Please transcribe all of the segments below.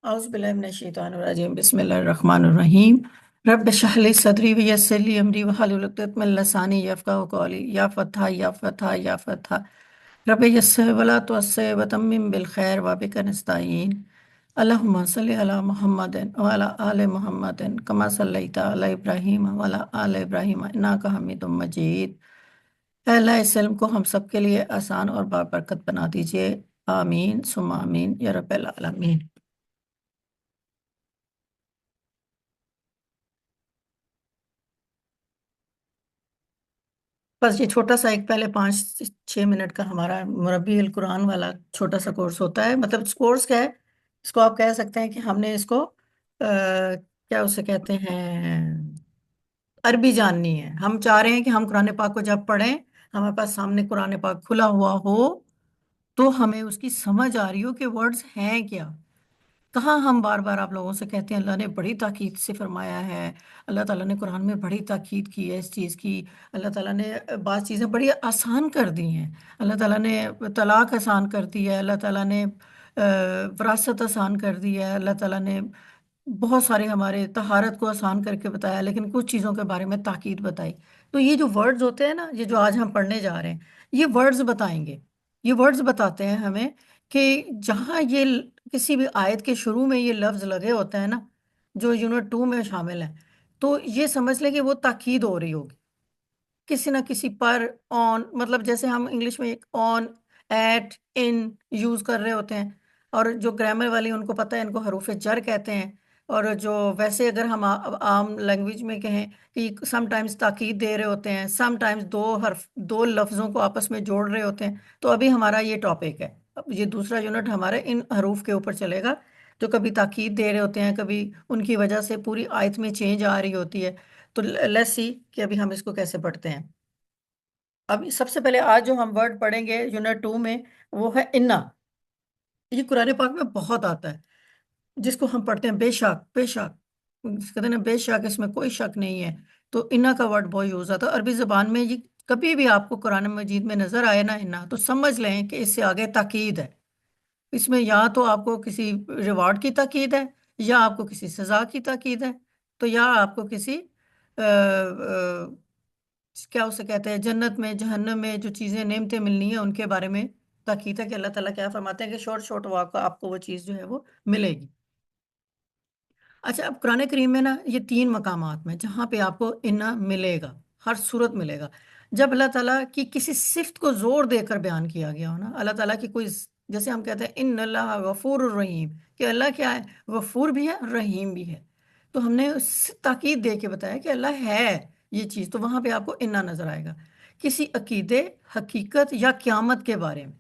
اعوذ باللہ من الشیطان الرجیم بسم اللہ الرحمن الرحیم رب اشرح لی صدری ویسر لی امری واحلل عقدۃ من لسانی یفقهوا قولی یا فتح یا فتح یا فتح رب یسر ولا تعسر وتمم بالخیر وبک نستعین اللهم صل علی محمد وعلی آل محمد کما صلیت علی ابراہیم وعلی آل ابراہیم انک حمید مجید۔ اے اللہ اس علم کو ہم سب کے لیے آسان اور بابرکت بنا دیجیے، آمین ثم آمین یا رب العالمین۔ بس یہ چھوٹا سا ایک پہلے 5 6 منٹ کا ہمارا مربی القرآن والا چھوٹا سا کورس ہوتا ہے۔ مطلب کورس کیا ہے، اس کو آپ کہہ سکتے ہیں کہ ہم نے اس کو کیا اسے کہتے ہیں، عربی جاننی ہے۔ ہم چاہ رہے ہیں کہ ہم قرآن پاک کو جب پڑھیں، ہمارے پاس سامنے قرآن پاک کھلا ہوا ہو تو ہمیں اس کی سمجھ آ رہی ہو کہ ورڈز ہیں کیا۔ کہاں ہم بار بار آپ لوگوں سے کہتے ہیں اللہ نے بڑی تاکید سے فرمایا ہے، اللہ تعالیٰ نے قرآن میں بڑی تاکید کی ہے اس چیز کی، اللہ تعالیٰ نے بعض چیزیں بڑی آسان کر دی ہیں، اللہ تعالیٰ نے طلاق آسان کر دی ہے، اللہ تعالیٰ نے وراثت آسان کر دی ہے، اللہ تعالیٰ نے بہت سارے ہمارے طہارت کو آسان کر کے بتایا، لیکن کچھ چیزوں کے بارے میں تاکید بتائی۔ تو یہ جو ورڈز ہوتے ہیں نا، یہ جو آج ہم پڑھنے جا رہے ہیں، یہ ورڈز بتائیں گے، یہ ورڈز بتاتے ہیں ہمیں کہ جہاں یہ کسی بھی آیت کے شروع میں یہ لفظ لگے ہوتے ہیں نا، جو یونٹ 2 میں شامل ہیں، تو یہ سمجھ لیں کہ وہ تاکید ہو رہی ہوگی کسی نہ کسی پر، آن، مطلب جیسے ہم انگلش میں ایک آن، ایٹ، ان یوز کر رہے ہوتے ہیں، اور جو گرامر والی ان کو پتہ ہے ان کو حروف جر کہتے ہیں، اور جو ویسے اگر ہم عام لینگویج میں کہیں کہ سم ٹائمز تاکید دے رہے ہوتے ہیں، سم ٹائمز دو لفظوں کو آپس میں جوڑ رہے ہوتے ہیں۔ تو ابھی ہمارا یہ ٹاپک ہے، اب یہ دوسرا یونٹ ہمارا ان حروف کے اوپر چلے گا جو کبھی تاکید دے رہے ہوتے ہیں، کبھی ان کی وجہ سے پوری آیت میں چینج آ رہی ہوتی ہے۔ تو لیٹس سی کہ ابھی ہم اس کو کیسے پڑھتے ہیں۔ اب سب سے پہلے آج جو ہم ورڈ پڑھیں گے یونٹ 2 میں، وہ ہے انا۔ یہ قرآن پاک میں بہت آتا ہے، جس کو ہم پڑھتے ہیں بے شک، بے شک، کہتے ہیں نا بے شک، اس میں کوئی شک نہیں ہے۔ تو انا کا ورڈ بہت یوز آتا ہے عربی زبان میں۔ یہ کبھی بھی آپ کو قرآن مجید میں نظر آئے نا انا، تو سمجھ لیں کہ اس سے آگے تاکید ہے۔ اس میں یا تو آپ کو کسی ریوارڈ کی تاکید ہے، یا آپ کو کسی سزا کی تاکید ہے، تو یا آپ کو کسی کیا اسے کہتے ہیں، جنت میں جہنم میں جو چیزیں نعمتیں ملنی ہیں ان کے بارے میں تاکید ہے، کہ اللہ تعالیٰ کیا فرماتے ہیں کہ شورٹ شورٹ آپ کو وہ چیز جو ہے وہ ملے گی۔ اچھا، اب قرآن کریم میں نا یہ 3 مقامات میں جہاں پہ آپ کو انا ملے گا، ہر صورت ملے گا۔ جب اللہ تعالیٰ کی کسی صفت کو زور دے کر بیان کیا گیا ہو نا، اللہ تعالیٰ کی کوئی، جیسے ہم کہتے ہیں ان اللہ غفور الرحیم، کہ اللہ کیا ہے، غفور بھی ہے، رحیم بھی ہے، تو ہم نے اس سے تاکید دے کے بتایا کہ اللہ ہے یہ چیز، تو وہاں پہ آپ کو انا نظر آئے گا۔ کسی عقیدے، حقیقت یا قیامت کے بارے میں،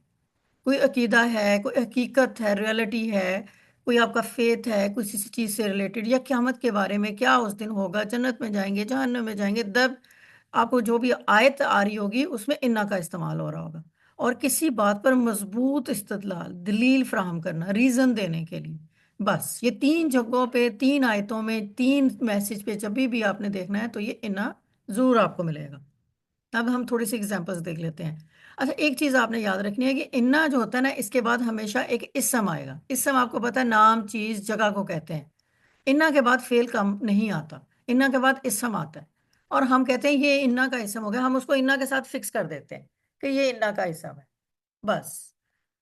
کوئی عقیدہ ہے، کوئی حقیقت ہے، ریئلٹی ہے، کوئی آپ کا فیتھ ہے کسی چیز سے ریلیٹڈ، یا قیامت کے بارے میں کیا اس دن ہوگا، جنت میں جائیں گے، جہنم میں جائیں گے، دب آپ کو جو بھی آیت آ رہی ہوگی اس میں انا کا استعمال ہو رہا ہوگا۔ اور کسی بات پر مضبوط استدلال، دلیل فراہم کرنا، ریزن دینے کے لیے، بس یہ 3 جگہوں پہ، 3 آیتوں میں، 3 میسج پہ جب بھی آپ نے دیکھنا ہے تو یہ انا ضرور آپ کو ملے گا۔ اب ہم تھوڑی سی ایگزامپلس دیکھ لیتے ہیں۔ اچھا، ایک چیز آپ نے یاد رکھنی ہے کہ انا جو ہوتا ہے نا، اس کے بعد ہمیشہ ایک اسم آئے گا۔ اسم آپ کو پتا ہے نام، چیز، جگہ کو کہتے ہیں۔ انا کے بعد فعل کم نہیں آتا، انا کے بعد اسم آتا ہے، اور ہم کہتے ہیں یہ انا کا اسم ہو گیا، ہم اس کو انا کے ساتھ فکس کر دیتے ہیں کہ یہ انا کا اسم ہے، بس۔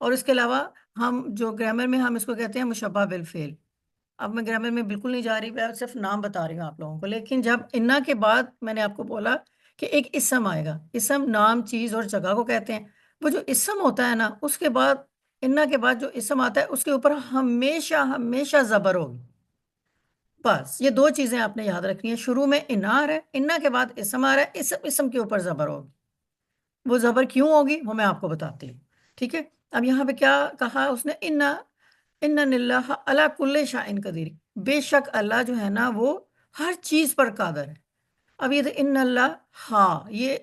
اور اس کے علاوہ ہم جو گرامر میں ہم اس کو کہتے ہیں مشبہ بالفعل۔ اب میں گرامر میں بالکل نہیں جا رہی، میں صرف نام بتا رہی ہوں آپ لوگوں کو، لیکن جب انا کے بعد میں نے آپ کو بولا کہ ایک اسم آئے گا، اسم نام، چیز اور جگہ کو کہتے ہیں، وہ جو اسم ہوتا ہے نا، اس کے بعد انا کے بعد جو اسم آتا ہے اس کے اوپر ہمیشہ ہمیشہ زبر ہوگی۔ بس یہ 2 چیزیں آپ نے یاد رکھنی ہے، شروع میں انا آ رہا ہے، انا کے بعد اسم آ رہا ہے، اسم کے اوپر زبر ہوگی۔ وہ زبر کیوں ہوگی وہ میں آپ کو بتاتی ہوں، ٹھیک ہے۔ اب یہاں پہ کیا کہا اس نے، ان اللہ علی کل شیء قدیر، بے شک اللہ جو ہے نا وہ ہر چیز پر قادر ہے۔ اب یہ ان اللہ، ہاں یہ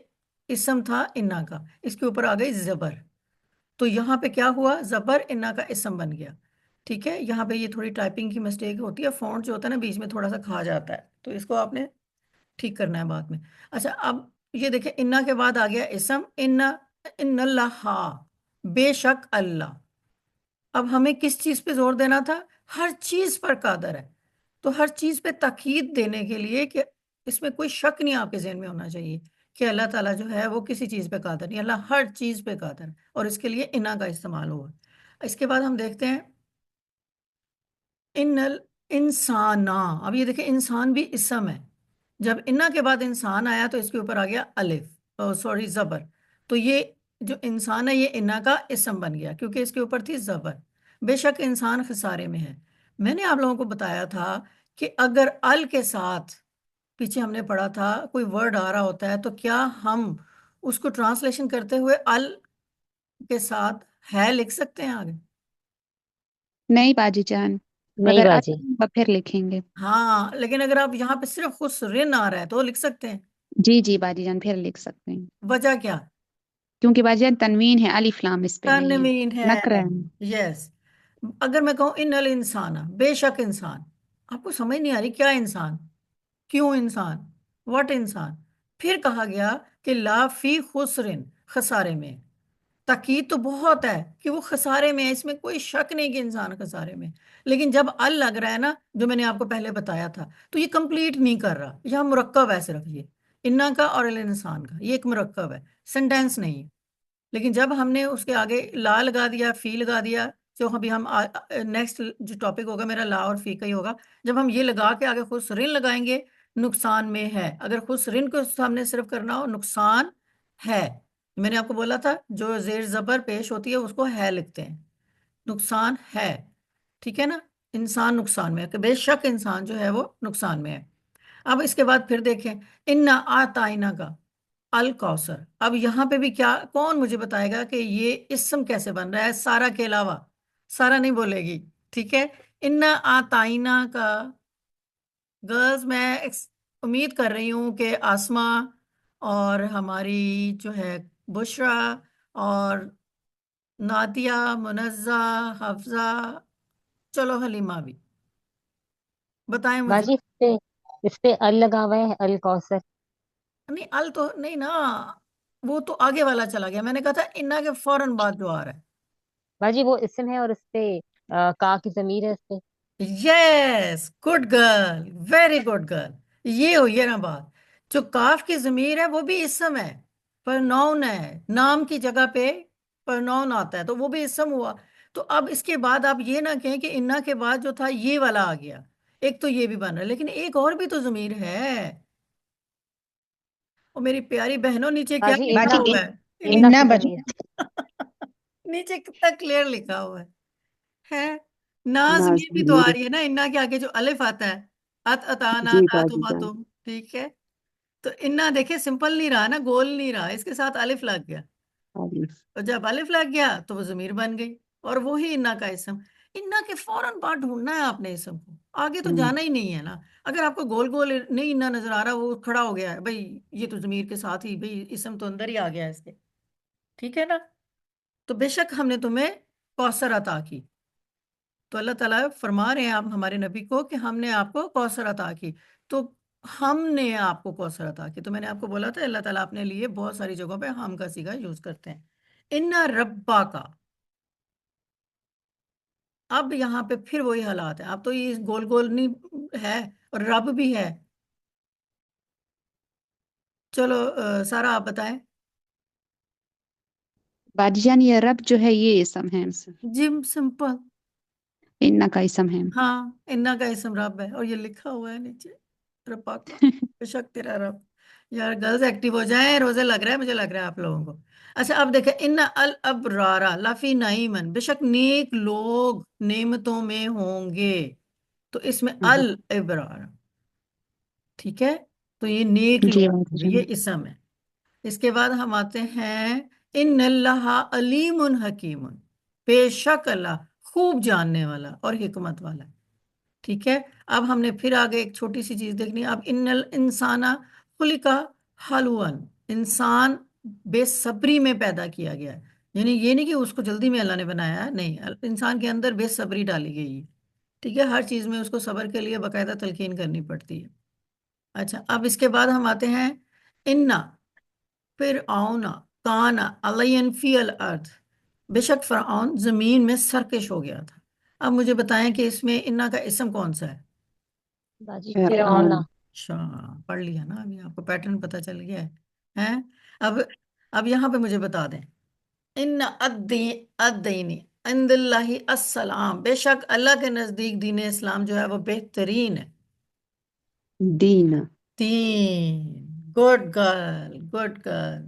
اسم تھا انا کا، اس کے اوپر آ گئی زبر، تو یہاں پہ کیا ہوا، زبر انا کا اسم بن گیا، ٹھیک ہے۔ یہاں پہ یہ تھوڑی ٹائپنگ کی مسٹیک ہوتی ہے، فونٹ جو ہوتا ہے نا بیچ میں تھوڑا سا کھا جاتا ہے، تو اس کو آپ نے ٹھیک کرنا ہے بعد میں۔ اچھا، اب یہ دیکھیں انا کے بعد آ گیا اسم ان اللہ، بے شک اللہ۔ اب ہمیں کس چیز پہ زور دینا تھا، ہر چیز پر قادر ہے. تو ہر چیز پہ تاکید دینے کے لیے کہ اس میں کوئی شک نہیں آپ کے ذہن میں ہونا چاہیے کہ اللہ تعالیٰ جو ہے وہ کسی چیز پہ قادر نہیں. اللہ ہر چیز پہ قادر ہے، اور اس کے لیے انا کا استعمال ہوا. اس کے بعد ہم دیکھتے ہیں ان انسان. اب یہ دیکھیں انسان بھی اسم ہے. جب انا کے بعد انسان آیا تو اس کے اوپر آ گیا الف، سوری زبر. تو یہ جو انسان ہے یہ انا کا اسم بن گیا کیونکہ اس کے اوپر تھی زبر. بے شک انسان خسارے میں ہے. میں نے آپ لوگوں کو بتایا تھا کہ اگر ال کے ساتھ، پیچھے ہم نے پڑھا تھا، کوئی ورڈ آ رہا ہوتا ہے تو کیا ہم اس کو ٹرانسلیشن کرتے ہوئے ال کے ساتھ ہے لکھ سکتے ہیں آگے؟ نہیں باجی جان، نہیں اگر باجی. آپ پھر لکھیں گے. ہاں، لیکن اگر آپ یہاں پہ صرف خسرن آ رہا ہے تو لکھ سکتے ہیں. جی جی باجی جان، پھر لکھ سکتے ہیں. وجہ کیا؟ کیونکہ باجی جان تنوین ہے، الف لام اس پہ نہیں ہے، تنوین ہے. نکرہ ہے. یس. اگر میں کہوں ان الانسان، بے شک انسان، آپ کو سمجھ نہیں آ رہی کیا انسان، کیوں انسان، واٹ انسان. پھر کہا گیا کہ لا فی خسرن، خسارے میں. تاکید تو بہت ہے کہ وہ خسارے میں ہے، اس میں کوئی شک نہیں کہ انسان خسارے میں. لیکن جب ال لگ رہا ہے نا، جو میں نے آپ کو پہلے بتایا تھا، تو یہ کمپلیٹ نہیں کر رہا. یہاں مرکب ہے صرف یہ انا کا اور الانسان کا، یہ ایک مرکب ہے، سینٹینس نہیں ہے. لیکن جب ہم نے اس کے آگے لا لگا دیا، فی لگا دیا، جو ابھی ہم نیکسٹ جو ٹاپک ہوگا میرا لا اور فی کا ہی ہوگا. جب ہم یہ لگا کے آگے خسرن لگائیں گے، نقصان میں ہے. اگر خسرن کو ہم نے صرف کرنا ہو نقصان ہے. میں نے آپ کو بولا تھا جو زیر زبر پیش ہوتی ہے اس کو ہے لکھتے ہیں، نقصان ہے. ٹھیک ہے نا. انسان نقصان میں ہے، کہ بے شک انسان جو ہے وہ نقصان میں ہے. اب اس کے بعد پھر دیکھیں انا آتائنا کا الکوثر. اب یہاں پہ بھی کیا، کون مجھے بتائے گا کہ یہ اسم کیسے بن رہا ہے سارا کے علاوہ؟ سارا نہیں بولے گی. ٹھیک ہے. انا آتائنا کا گرلز میں امید کر رہی ہوں کہ آسما اور ہماری جو ہے بشرا اور نادیہ، منزہ، حفظہ، چلو حلیمہ بھی بتائیں مجھے. باجی اس پہ ال لگا ہوا ہے، الکوثر. نہیں ال تو نہیں نا، وہ تو آگے والا چلا گیا. میں نے کہا تھا انا کے فوراً بعد جو آ رہا ہے. باجی وہ اسم ہے اور اس پہ کا کی ضمیر ہے اس پہ. Yes, good girl, very good girl. یہ ہوئی ہے نا بات. جو کاف کی ضمیر ہے وہ بھی اسم ہے، پرناؤن ہے. نام کی جگہ پہ پرناؤن آتا ہے تو وہ بھی اسم ہوا. تو اب اس کے بعد آپ یہ نہ کہیں کہ انا کے بعد جو تھا یہ والا آ گیا. ایک تو یہ بھی بن رہا ہے، لیکن ایک اور بھی تو ضمیر ہے. اور میری پیاری بہنوں نیچے کیا باجی لکھا انا، ہوا ہے؟ انا انا کی بچ ضمیر. نیچے کتنا کلیئر لکھا ہوا ہے. نازمین بھی تو نازنین. آ رہی ہے نا انا کے آگے جو الف آتا ہے، اتانا جی باجی ناتما جان. تم. ٹھیک ہے. تو انا دیکھیں سمپل نہیں رہا نا، گول نہیں رہا، اس کے ساتھ الف لگ گیا. الف. اور جب الف لگ گیا تو وہ ضمیر بن گئی، اور وہی انا کا اسم. انا کے فوراً بعد ڈھونڈنا ہے آپ نے اسم کو، آگے تو جانا ہی نہیں ہے نا. اگر آپ کو گول گول نہیں انا نظر آ رہا، وہ کھڑا ہو گیا ہے بھائی، یہ تو ضمیر کے ساتھ ہی بھائی اسم تو اندر ہی آ گیا ہے اس کے. ٹھیک ہے نا. تو بے شک ہم نے تمہیں کوثر عطا کی. تو اللہ تعالیٰ فرما رہے ہیں آپ ہمارے نبی کو کہ ہم نے آپ کو کوثر عطا کی. تو ہم نے آپ کو کوثر عطا کی. تو میں نے آپ کو بولا تھا اللہ تعالیٰ اپنے لیے بہت ساری جگہوں پہ ہم کا صیغہ یوز کرتے ہیں. ان ربا کا. اب یہاں پہ پھر وہی حالات ہیں. اب تو یہ گول گول نہیں ہے، اور رب بھی ہے. چلو سارا آپ بتائیں. باجی جان یہ رب جو ہے یہ اسم ہے، جم سمپل. انا کا اسم ہے. ہاں، انا کا اسم رب ہے، اور یہ لکھا ہوا ہے نیچے ربا کا. بے شک تیرا رب. یار گرلز ایکٹیو ہو جائیں، روزے لگ رہا ہے مجھے، لگ رہا ہے آپ لوگوں کو. اچھا اب دیکھیں ان الابرارا لفی نعیمن، بے شک نیک لوگ نعمتوں میں ہوں گے. تو اس میں الابرار. ٹھیک ہے. تو یہ نیک جی لوگ، باجی جان. یہ اسم ہے. اس کے بعد ہم آتے ہیں ان اللہ علیم حکیم. بے شک اللہ خوب جاننے والا اور حکمت والا ہے. ٹھیک ہے. اب ہم نے پھر آگے ایک چھوٹی سی چیز دیکھنی ہے. اب ان الانسان خلق حلوا، انسان بے صبری میں پیدا کیا گیا ہے. یعنی یہ نہیں کہ اس کو جلدی میں اللہ نے بنایا ہے، نہیں، انسان کے اندر بے صبری ڈالی گئی ہے. ٹھیک ہے. ہر چیز میں اس کو صبر کے لیے باقاعدہ تلقین کرنی پڑتی ہے. اچھا اب اس کے بعد ہم آتے ہیں انا فرعون کان علین فی الارض. بے شک فرعون زمین میں سرکش ہو گیا تھا. اب مجھے بتائیں کہ اس میں انا کا اسم کون سا ہے؟ باجی فرعون. فرعون. اچھا، پڑھ لیا نا، ابھی آپ کو پیٹرن پتہ چل گیا ہے ہیں؟ اب اب یہاں پہ مجھے بتا دیں، ان الدین عند اللہ السلام، بے شک اللہ کے نزدیک دین اسلام جو ہے وہ بہترین ہے. دین. تین. Good girl, good girl.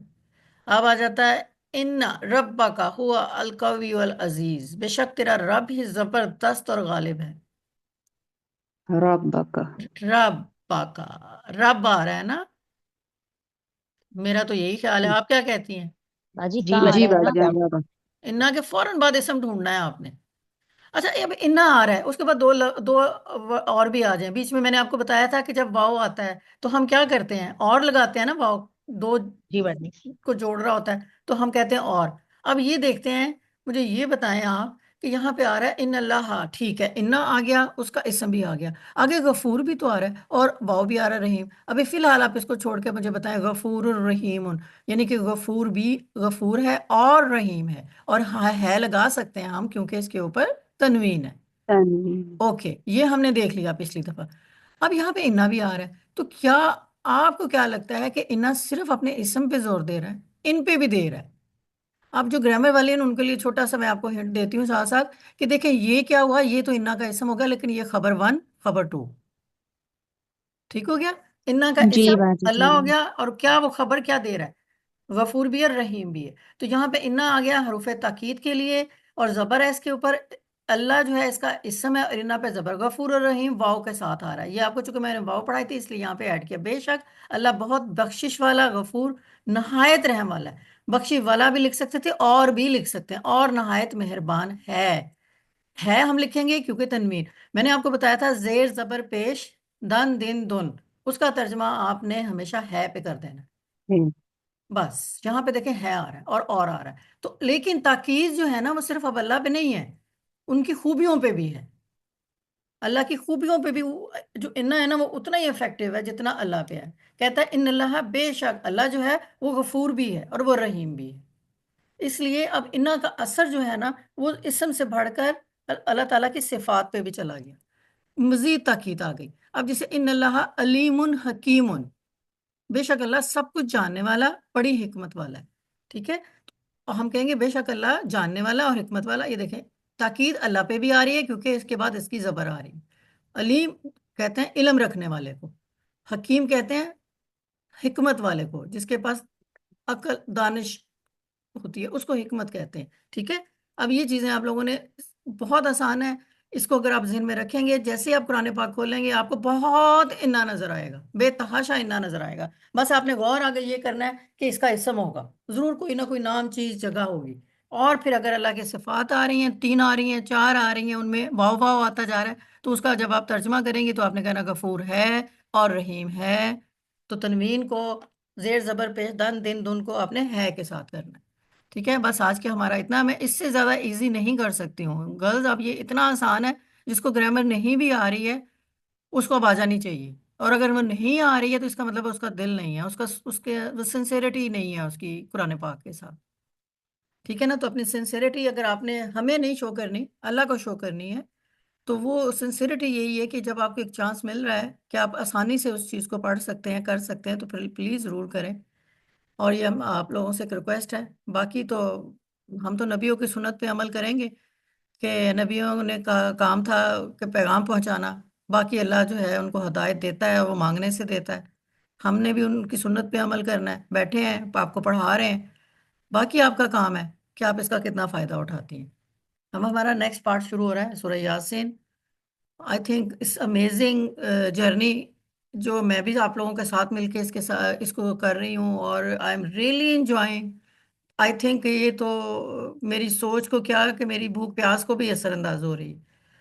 اب آ جاتا ہے ان ربا کا ہوا القوی العزیز، بے شک تیرا رب ہی زبردست اور غالب ہے. ربک. ربا کا رب آ رہا ہے نا، میرا تو یہی خیال ہے، آپ کیا کہتی ہیں؟ باجی جی کا آ جی رہا ہے نا باجی. رب. انا کے فوراً بعد اسم ڈھونڈنا ہے آپ نے. اچھا، اب انا آ رہا ہے، اس کے بعد دو اور بھی آ جائیں بیچ میں. میں نے آپ کو بتایا تھا کہ جب واؤ آتا ہے تو ہم کیا کرتے ہیں؟ اور لگاتے ہیں نا، واؤ دو جی باجی. کو جوڑ رہا ہوتا ہے تو ہم کہتے ہیں اور. اب یہ دیکھتے ہیں، مجھے یہ بتائیں آپ کہ یہاں پہ آ رہا ہے ان اللہ، ٹھیک ہے، انا آ گیا، اس کا اسم بھی آ گیا، آگے غفور بھی تو آ رہا ہے اور واؤ بھی آ رہا ہے رحیم. ابھی فی الحال آپ اس کو چھوڑ کے مجھے بتائیں غفور الرحیم، یعنی کہ غفور بھی غفور ہے اور رحیم ہے، اور ہے لگا سکتے ہیں ہم کیونکہ اس کے اوپر تنوین ہے. تنوین. اوکے، یہ ہم نے دیکھ لیا پچھلی دفعہ. اب یہاں پہ انا بھی آ رہا ہے، تو کیا آپ کو کیا لگتا ہے کہ انا صرف اپنے اسم پہ زور دے رہا ہے؟ ان پہ بھی دے رہا ہے. اب جو گرامر والے ہیں ان کے لیے چھوٹا سا میں آپ کو ہنٹ دیتی ہوں ساتھ ساتھ کہ دیکھیں یہ کیا ہوا، یہ تو انا کا اسم ہوگا لیکن یہ خبر ون خبر ٹو، ٹھیک ہو گیا. انا کا جی اسم باجی اللہ ٹھیک ہو گیا، اور کیا وہ خبر کیا دے رہا ہے؟ غفور بھی اور رحیم بھی ہے. تو یہاں پہ انا آ گیا حروف تاکید کے لیے، اور زبر ہے اس کے اوپر. اللہ جو ہے اس کا اسم ہے، اور انا پہ زبر. غفور اور رحیم واؤ کے ساتھ آ رہا ہے. یہ آپ کو چونکہ میں نے واؤ پڑھائی تھی اس لیے یہاں پہ ایڈ کیا. بے شک اللہ بہت بخشش والا، غفور، نہایت رحم والا ہے. بخشی والا بھی لکھ سکتے تھے اور بھی لکھ سکتے ہیں، اور نہایت مہربان ہے ہم لکھیں گے کیونکہ تنوین. میں نے آپ کو بتایا تھا زیر زبر پیش، دن دن دن، اس کا ترجمہ آپ نے ہمیشہ ہے پہ کر دینا. ہے. بس یہاں پہ دیکھیں ہے آ رہا ہے اور آ رہا ہے تو، لیکن تاکید جو ہے نا وہ صرف اب اللہ پہ نہیں ہے، ان کی خوبیوں پہ بھی ہے. اللہ کی خوبیوں پہ بھی جو انا ہے نا وہ اتنا ہی افیکٹو ہے جتنا اللہ پہ ہے. کہتا ہے ان اللہ، بے شک اللہ جو ہے وہ غفور بھی ہے اور وہ رحیم بھی ہے. اس لیے اب انا کا اثر جو ہے نا وہ اسم سے بڑھ کر اللہ تعالیٰ کی صفات پہ بھی چلا گیا، مزید تاکید آ گئی. اب جیسے ان اللہ علیم حکیم، بے شک اللہ سب کچھ جاننے والا، بڑی حکمت والا ہے. ٹھیک ہے، اور ہم کہیں گے بے شک اللہ جاننے والا اور حکمت والا. یہ دیکھیں تاکید اللہ پہ بھی آ رہی ہے کیونکہ اس کے بعد اس کی زبر آ رہی ہے. علیم کہتے ہیں علم رکھنے والے کو، حکیم کہتے ہیں حکمت والے کو، جس کے پاس عقل دانش ہوتی ہے اس کو حکمت کہتے ہیں. ٹھیک ہے، اب یہ چیزیں آپ لوگوں نے، بہت آسان ہے. اس کو اگر آپ ذہن میں رکھیں گے، جیسے آپ قرآن پاک کھولیں گے آپ کو بہت انا نظر آئے گا، بے تحاشا انا نظر آئے گا. بس آپ نے غور آگے یہ کرنا ہے کہ اس کا اسم ہوگا، ضرور کوئی نہ کوئی نام چیز جگہ ہوگی. اور پھر اگر اللہ کی صفات آ رہی ہیں، تین آ رہی ہیں، چار آ رہی ہیں، ان میں واو واو آتا جا رہا ہے، تو اس کا جب آپ ترجمہ کریں گے تو آپ نے کہنا غفور ہے اور رحیم ہے. تو تنوین کو زیر زبر پیش دن دن دن کو آپ نے ہے کے ساتھ کرنا ہے. ٹھیک ہے، بس آج کے ہمارا اتنا. میں اس سے زیادہ ایزی نہیں کر سکتی ہوں گرلز. اب یہ اتنا آسان ہے، جس کو گرامر نہیں بھی آ رہی ہے اس کو اب آ جانی چاہیے. اور اگر وہ نہیں آ رہی ہے تو اس کا مطلب اس کا دل نہیں ہے، اس کے سنسیریٹی نہیں ہے اس کی قرآن پاک کے ساتھ. ٹھیک ہے نا، تو اپنی سنسیریٹی اگر آپ نے ہمیں نہیں شو کرنی، اللہ کو شو کرنی ہے، تو وہ سنسیریٹی یہی ہے کہ جب آپ کو ایک چانس مل رہا ہے کہ آپ آسانی سے اس چیز کو پڑھ سکتے ہیں، کر سکتے ہیں، تو پھر پلیز ضرور کریں. اور یہ ہم آپ لوگوں سے ایک ریکویسٹ ہے. باقی تو ہم تو نبیوں کی سنت پہ عمل کریں گے کہ نبیوں نے کام تھا کہ پیغام پہنچانا. باقی اللہ جو ہے ان کو ہدایت دیتا ہے، وہ مانگنے سے دیتا ہے. ہم نے بھی ان کی سنت پہ عمل کرنا ہے. بیٹھے ہیں آپ کو پڑھا رہے ہیں، باقی آپ کا کام ہے کہ آپ اس کا کتنا فائدہ اٹھاتی ہیں. ہم ہمارا نیکسٹ پارٹ شروع ہو رہا ہے سورہ یاسین. آئی تھنک اس امیزنگ جرنی جو میں بھی آپ لوگوں کے ساتھ مل کے اس کو کر رہی ہوں، اور I am really enjoying. I think یہ تو میری سوچ کو کیا کہ میری بھوک پیاس کو بھی اثر انداز ہو رہی ہے.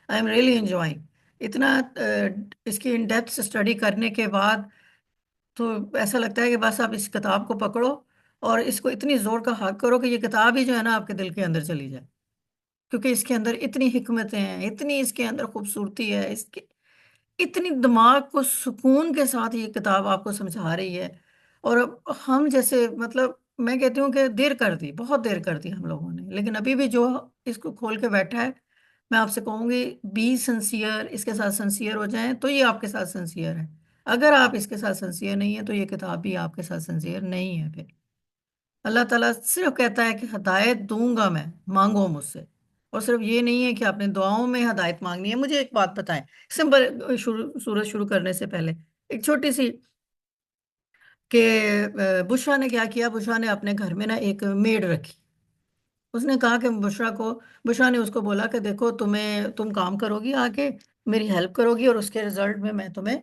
I am really enjoying. اتنا اس کی ان ڈیپتھ اسٹڈی کرنے کے بعد تو ایسا لگتا ہے کہ بس آپ اس کتاب کو پکڑو اور اس کو اتنی زور کا حق کرو کہ یہ کتاب ہی جو ہے نا آپ کے دل کے اندر چلی جائے. کیونکہ اس کے اندر اتنی حکمتیں ہیں، اتنی اس کے اندر خوبصورتی ہے، اس کے اتنی دماغ کو سکون کے ساتھ یہ کتاب آپ کو سمجھا رہی ہے. اور اب ہم جیسے مطلب میں کہتی ہوں کہ دیر کر دی، بہت دیر کر دی ہم لوگوں نے، لیکن ابھی بھی جو اس کو کھول کے بیٹھا ہے میں آپ سے کہوں گی بی سنسیئر، اس کے ساتھ سنسیئر ہو جائیں تو یہ آپ کے ساتھ سنسیئر ہے. اگر آپ اس کے ساتھ سنسیئر نہیں ہے تو یہ کتاب بھی آپ کے ساتھ سنسیئر نہیں ہے. پھر اللہ تعالیٰ صرف کہتا ہے کہ ہدایت دوں گا میں، مانگو مجھ سے. اور صرف یہ نہیں ہے کہ آپ نے دعاؤں میں ہدایت مانگنی ہے. مجھے ایک بات بتائیں، سمپل، سورج شروع کرنے سے پہلے ایک چھوٹی سی کہ بشرا نے کیا کیا. بشرا نے اپنے گھر میں نا ایک میڈ رکھی. اس نے کہا کہ بشرا نے اس کو بولا کہ دیکھو تم کام کرو گی، آ کے میری ہیلپ کرو گی، اور اس کے رزلٹ میں تمہیں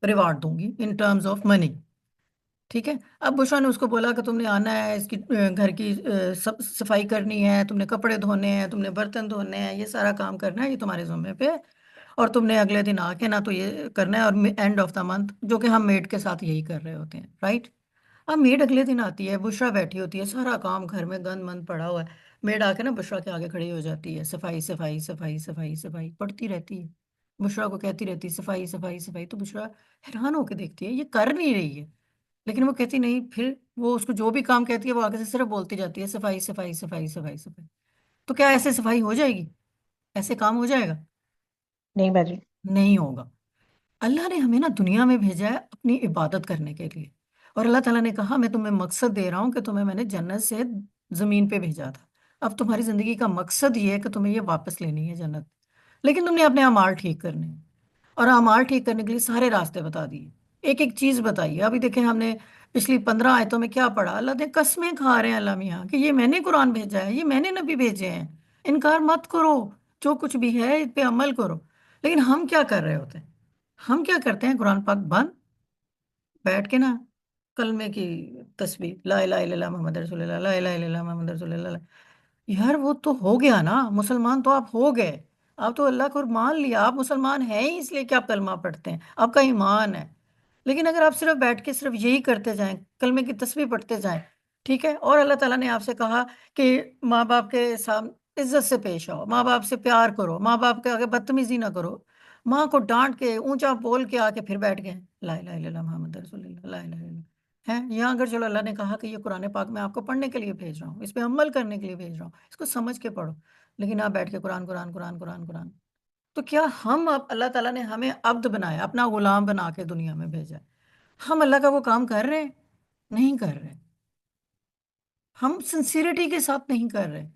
ریوارڈ دوں گی ان ٹرمز آف منی. ٹھیک ہے. اب بشرا نے اس کو بولا کہ تم نے آنا ہے، اس کی گھر کی صفائی کرنی ہے، تم نے کپڑے دھونے ہیں، تم نے برتن دھونے ہیں، یہ سارا کام کرنا ہے، یہ تمہارے ذمے پہ ہے. اور تم نے اگلے دن آ کے نہ تو یہ کرنا ہے، اور اینڈ آف دا منتھ، جو کہ ہم میڈ کے ساتھ یہی کر رہے ہوتے ہیں، رائٹ. اب میڈ اگلے دن آتی ہے، بشرا بیٹھی ہوتی ہے، سارا کام گھر میں گند مند پڑا ہوا ہے. میڈ آ کے نا بشرا کے آگے کھڑی ہو جاتی ہے، صفائی صفائی صفائی صفائی صفائی پڑھتی رہتی ہے. بشرا کو کہتی رہتی صفائی صفائی صفائی. تو بشرا حیران ہو کے دیکھتی ہے یہ کر نہیں رہی ہے، لیکن وہ کہتی نہیں. پھر وہ اس کو جو بھی کام کہتی ہے وہ آگے سے صرف بولتی جاتی ہے صفائی صفائی صفائی صفائی صفائی. تو کیا ایسے صفائی ہو جائے گی؟ ایسے کام ہو جائے گا؟ نہیں باجی. نہیں ہوگا. اللہ نے ہمیں نا دنیا میں بھیجا ہے اپنی عبادت کرنے کے لیے. اور اللہ تعالیٰ نے کہا میں تمہیں مقصد دے رہا ہوں کہ تمہیں میں نے جنت سے زمین پہ بھیجا تھا. اب تمہاری زندگی کا مقصد یہ ہے کہ تمہیں یہ واپس لینی ہے جنت. لیکن تم نے اپنے اعمال ٹھیک کرنے ہیں. اور اعمال ٹھیک کرنے کے لیے سارے راستے بتا دیے، ایک ایک چیز بتائی. ابھی دیکھیں ہم نے پچھلی 15 آیتوں میں کیا پڑھا. اللہ نے قسمیں کھا رہے ہیں اللہ میاں کہ یہ میں نے قرآن بھیجا ہے، یہ میں نے نبی بھیجے ہیں، انکار مت کرو، جو کچھ بھی ہے اس پہ عمل کرو. لیکن ہم کیا کر رہے ہوتے ہیں؟ ہم کیا کرتے ہیں؟ قرآن پاک بند، بیٹھ کے نا کلمے کی تسبیح، لا الہ الا اللہ محمد رسول اللہ، لا الہ الا اللہ محمد رسول اللہ. یار وہ تو ہو گیا نا، مسلمان تو آپ ہو گئے. آپ تو اللہ کو مان لیا، آپ مسلمان ہیں ہی اس لیے کہ آپ کلمہ پڑھتے ہیں، آپ کا ایمان ہے. لیکن اگر آپ صرف بیٹھ کے صرف یہی کرتے جائیں، کلمے کی تسبیح پڑھتے جائیں، ٹھیک ہے. اور اللہ تعالیٰ نے آپ سے کہا کہ ماں باپ کے سامنے عزت سے پیش آؤ، ماں باپ سے پیار کرو، ماں باپ کے آگے بدتمیزی نہ کرو. ماں کو ڈانٹ کے اونچا بول کے آ کے پھر بیٹھ گئے لا الہ الا اللہ محمد رسول اللہ، لا الہ الا اللہ ہے. یہاں اگر چلو اللہ نے کہا کہ یہ قرآن پاک میں آپ کو پڑھنے کے لیے بھیج رہا ہوں، اس پہ عمل کرنے کے لیے بھیج رہا ہوں، اس کو سمجھ کے پڑھو. لیکن آپ بیٹھ کے قرآن قرآن قرآن قرآن قرآن. تو کیا ہم اب اللہ تعالیٰ نے ہمیں عبد بنایا، اپنا غلام بنا کے دنیا میں بھیجا ہے. ہم اللہ کا وہ کام کر رہے ہیں؟ نہیں کر رہے. ہم سنسیریٹی کے ساتھ نہیں کر رہے.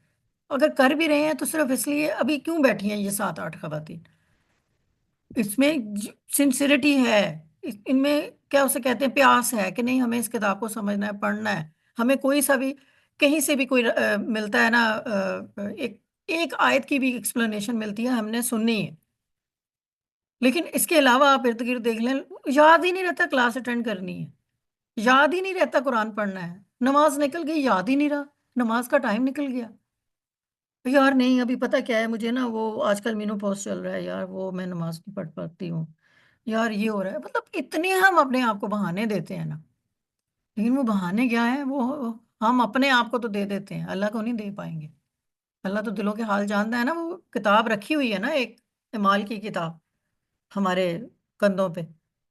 اگر کر بھی رہے ہیں تو صرف اس لیے ابھی کیوں بیٹھی ہیں یہ 7 8 خواتین. اس میں سنسیریٹی ہے، ان میں کیا اسے کہتے ہیں پیاس ہے کہ نہیں ہمیں اس کتاب کو سمجھنا ہے، پڑھنا ہے. ہمیں کوئی سا بھی کہیں سے بھی کوئی ملتا ہے نا، ایک ایک آیت کی بھی ایکسپلینیشن ملتی ہے، ہم نے سننی ہے. لیکن اس کے علاوہ آپ ارد گرد دیکھ لیں، یاد ہی نہیں رہتا کلاس اٹینڈ کرنی ہے، یاد ہی نہیں رہتا قرآن پڑھنا ہے. نماز نکل گئی، یاد ہی نہیں رہا، نماز کا ٹائم نکل گیا. یار نہیں ابھی پتہ کیا ہے مجھے نا، وہ آج کل مینو پوسٹ چل رہا ہے یار، وہ میں نماز نہیں پڑھ پاتی ہوں یار، یہ ہو رہا ہے. مطلب اتنے ہم اپنے آپ کو بہانے دیتے ہیں نا. لیکن وہ بہانے کیا ہیں؟ وہ ہم اپنے آپ کو تو دے دیتے ہیں، اللہ کو نہیں دے پائیں گے. اللہ تو دلوں کے حال جانتا ہے نا. وہ کتاب رکھی ہوئی ہے نا، ایک اعمال کی کتاب ہمارے کندھوں پہ.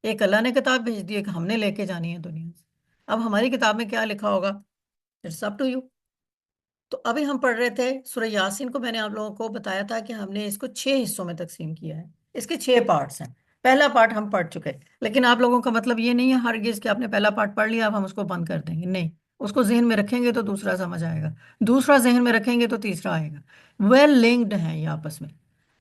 ایک اللہ نے کتاب بھیج دی، ایک ہم نے لے کے جانی ہے دنیا سے. اب ہماری کتاب میں کیا لکھا ہوگا، اٹس اپ ٹو یو. تو ابھی ہم پڑھ رہے تھے سورہ یاسین کو. میں نے آپ لوگوں کو بتایا تھا کہ ہم نے اس کو 6 حصوں میں تقسیم کیا ہے. اس کے 6 پارٹس ہیں. پہلا پارٹ ہم پڑھ چکے، لیکن آپ لوگوں کا مطلب یہ نہیں ہے ہرگز کہ آپ نے پہلا پارٹ پڑھ لیا اب ہم اس کو بند کر دیں گے. نہیں، اس کو ذہن میں رکھیں گے تو دوسرا سمجھ آئے گا، دوسرا ذہن میں رکھیں گے تو تیسرا آئے گا. ویل لنکڈ ہیں یہ آپس میں.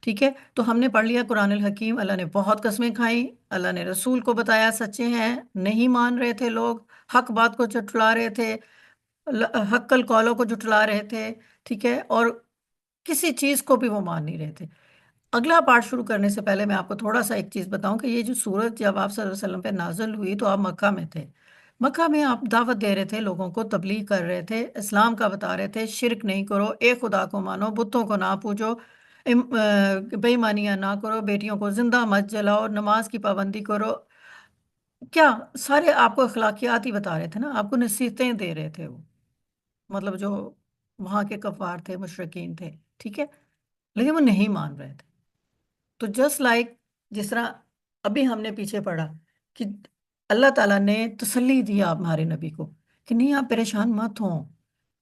ٹھیک ہے. تو ہم نے پڑھ لیا قرآن الحکیم. اللہ نے بہت قسمیں کھائیں، اللہ نے رسول کو بتایا سچے ہیں، نہیں مان رہے تھے لوگ، حق بات کو جھٹلا رہے تھے، حق القولوں کو جھٹلا رہے تھے. ٹھیک ہے. اور کسی چیز کو بھی وہ مان نہیں رہے تھے. اگلا پارٹ شروع کرنے سے پہلے میں آپ کو تھوڑا سا ایک چیز بتاؤں کہ یہ جو سورت جب آپ صلی اللہ علیہ وسلم پہ نازل ہوئی تو آپ مکہ میں تھے. مکہ میں آپ دعوت دے رہے تھے، لوگوں کو تبلیغ کر رہے تھے، اسلام کا بتا رہے تھے، شرک نہیں کرو، ایک خدا کو مانو، بتوں کو نہ پوجو، بے ایمانیاں نہ کرو، بیٹیوں کو زندہ مت جلاؤ، نماز کی پابندی کرو. کیا سارے آپ کو اخلاقیات ہی بتا رہے تھے نا، آپ کو نصیحتیں دے رہے تھے وہ، مطلب جو وہاں کے کفار تھے، مشرکین تھے. ٹھیک ہے. لیکن وہ نہیں مان رہے تھے. تو جسٹ لائک جس طرح ابھی ہم نے پیچھے پڑھا کہ اللہ تعالیٰ نے تسلی دی آپ ہمارے نبی کو کہ نہیں آپ پریشان مت ہوں،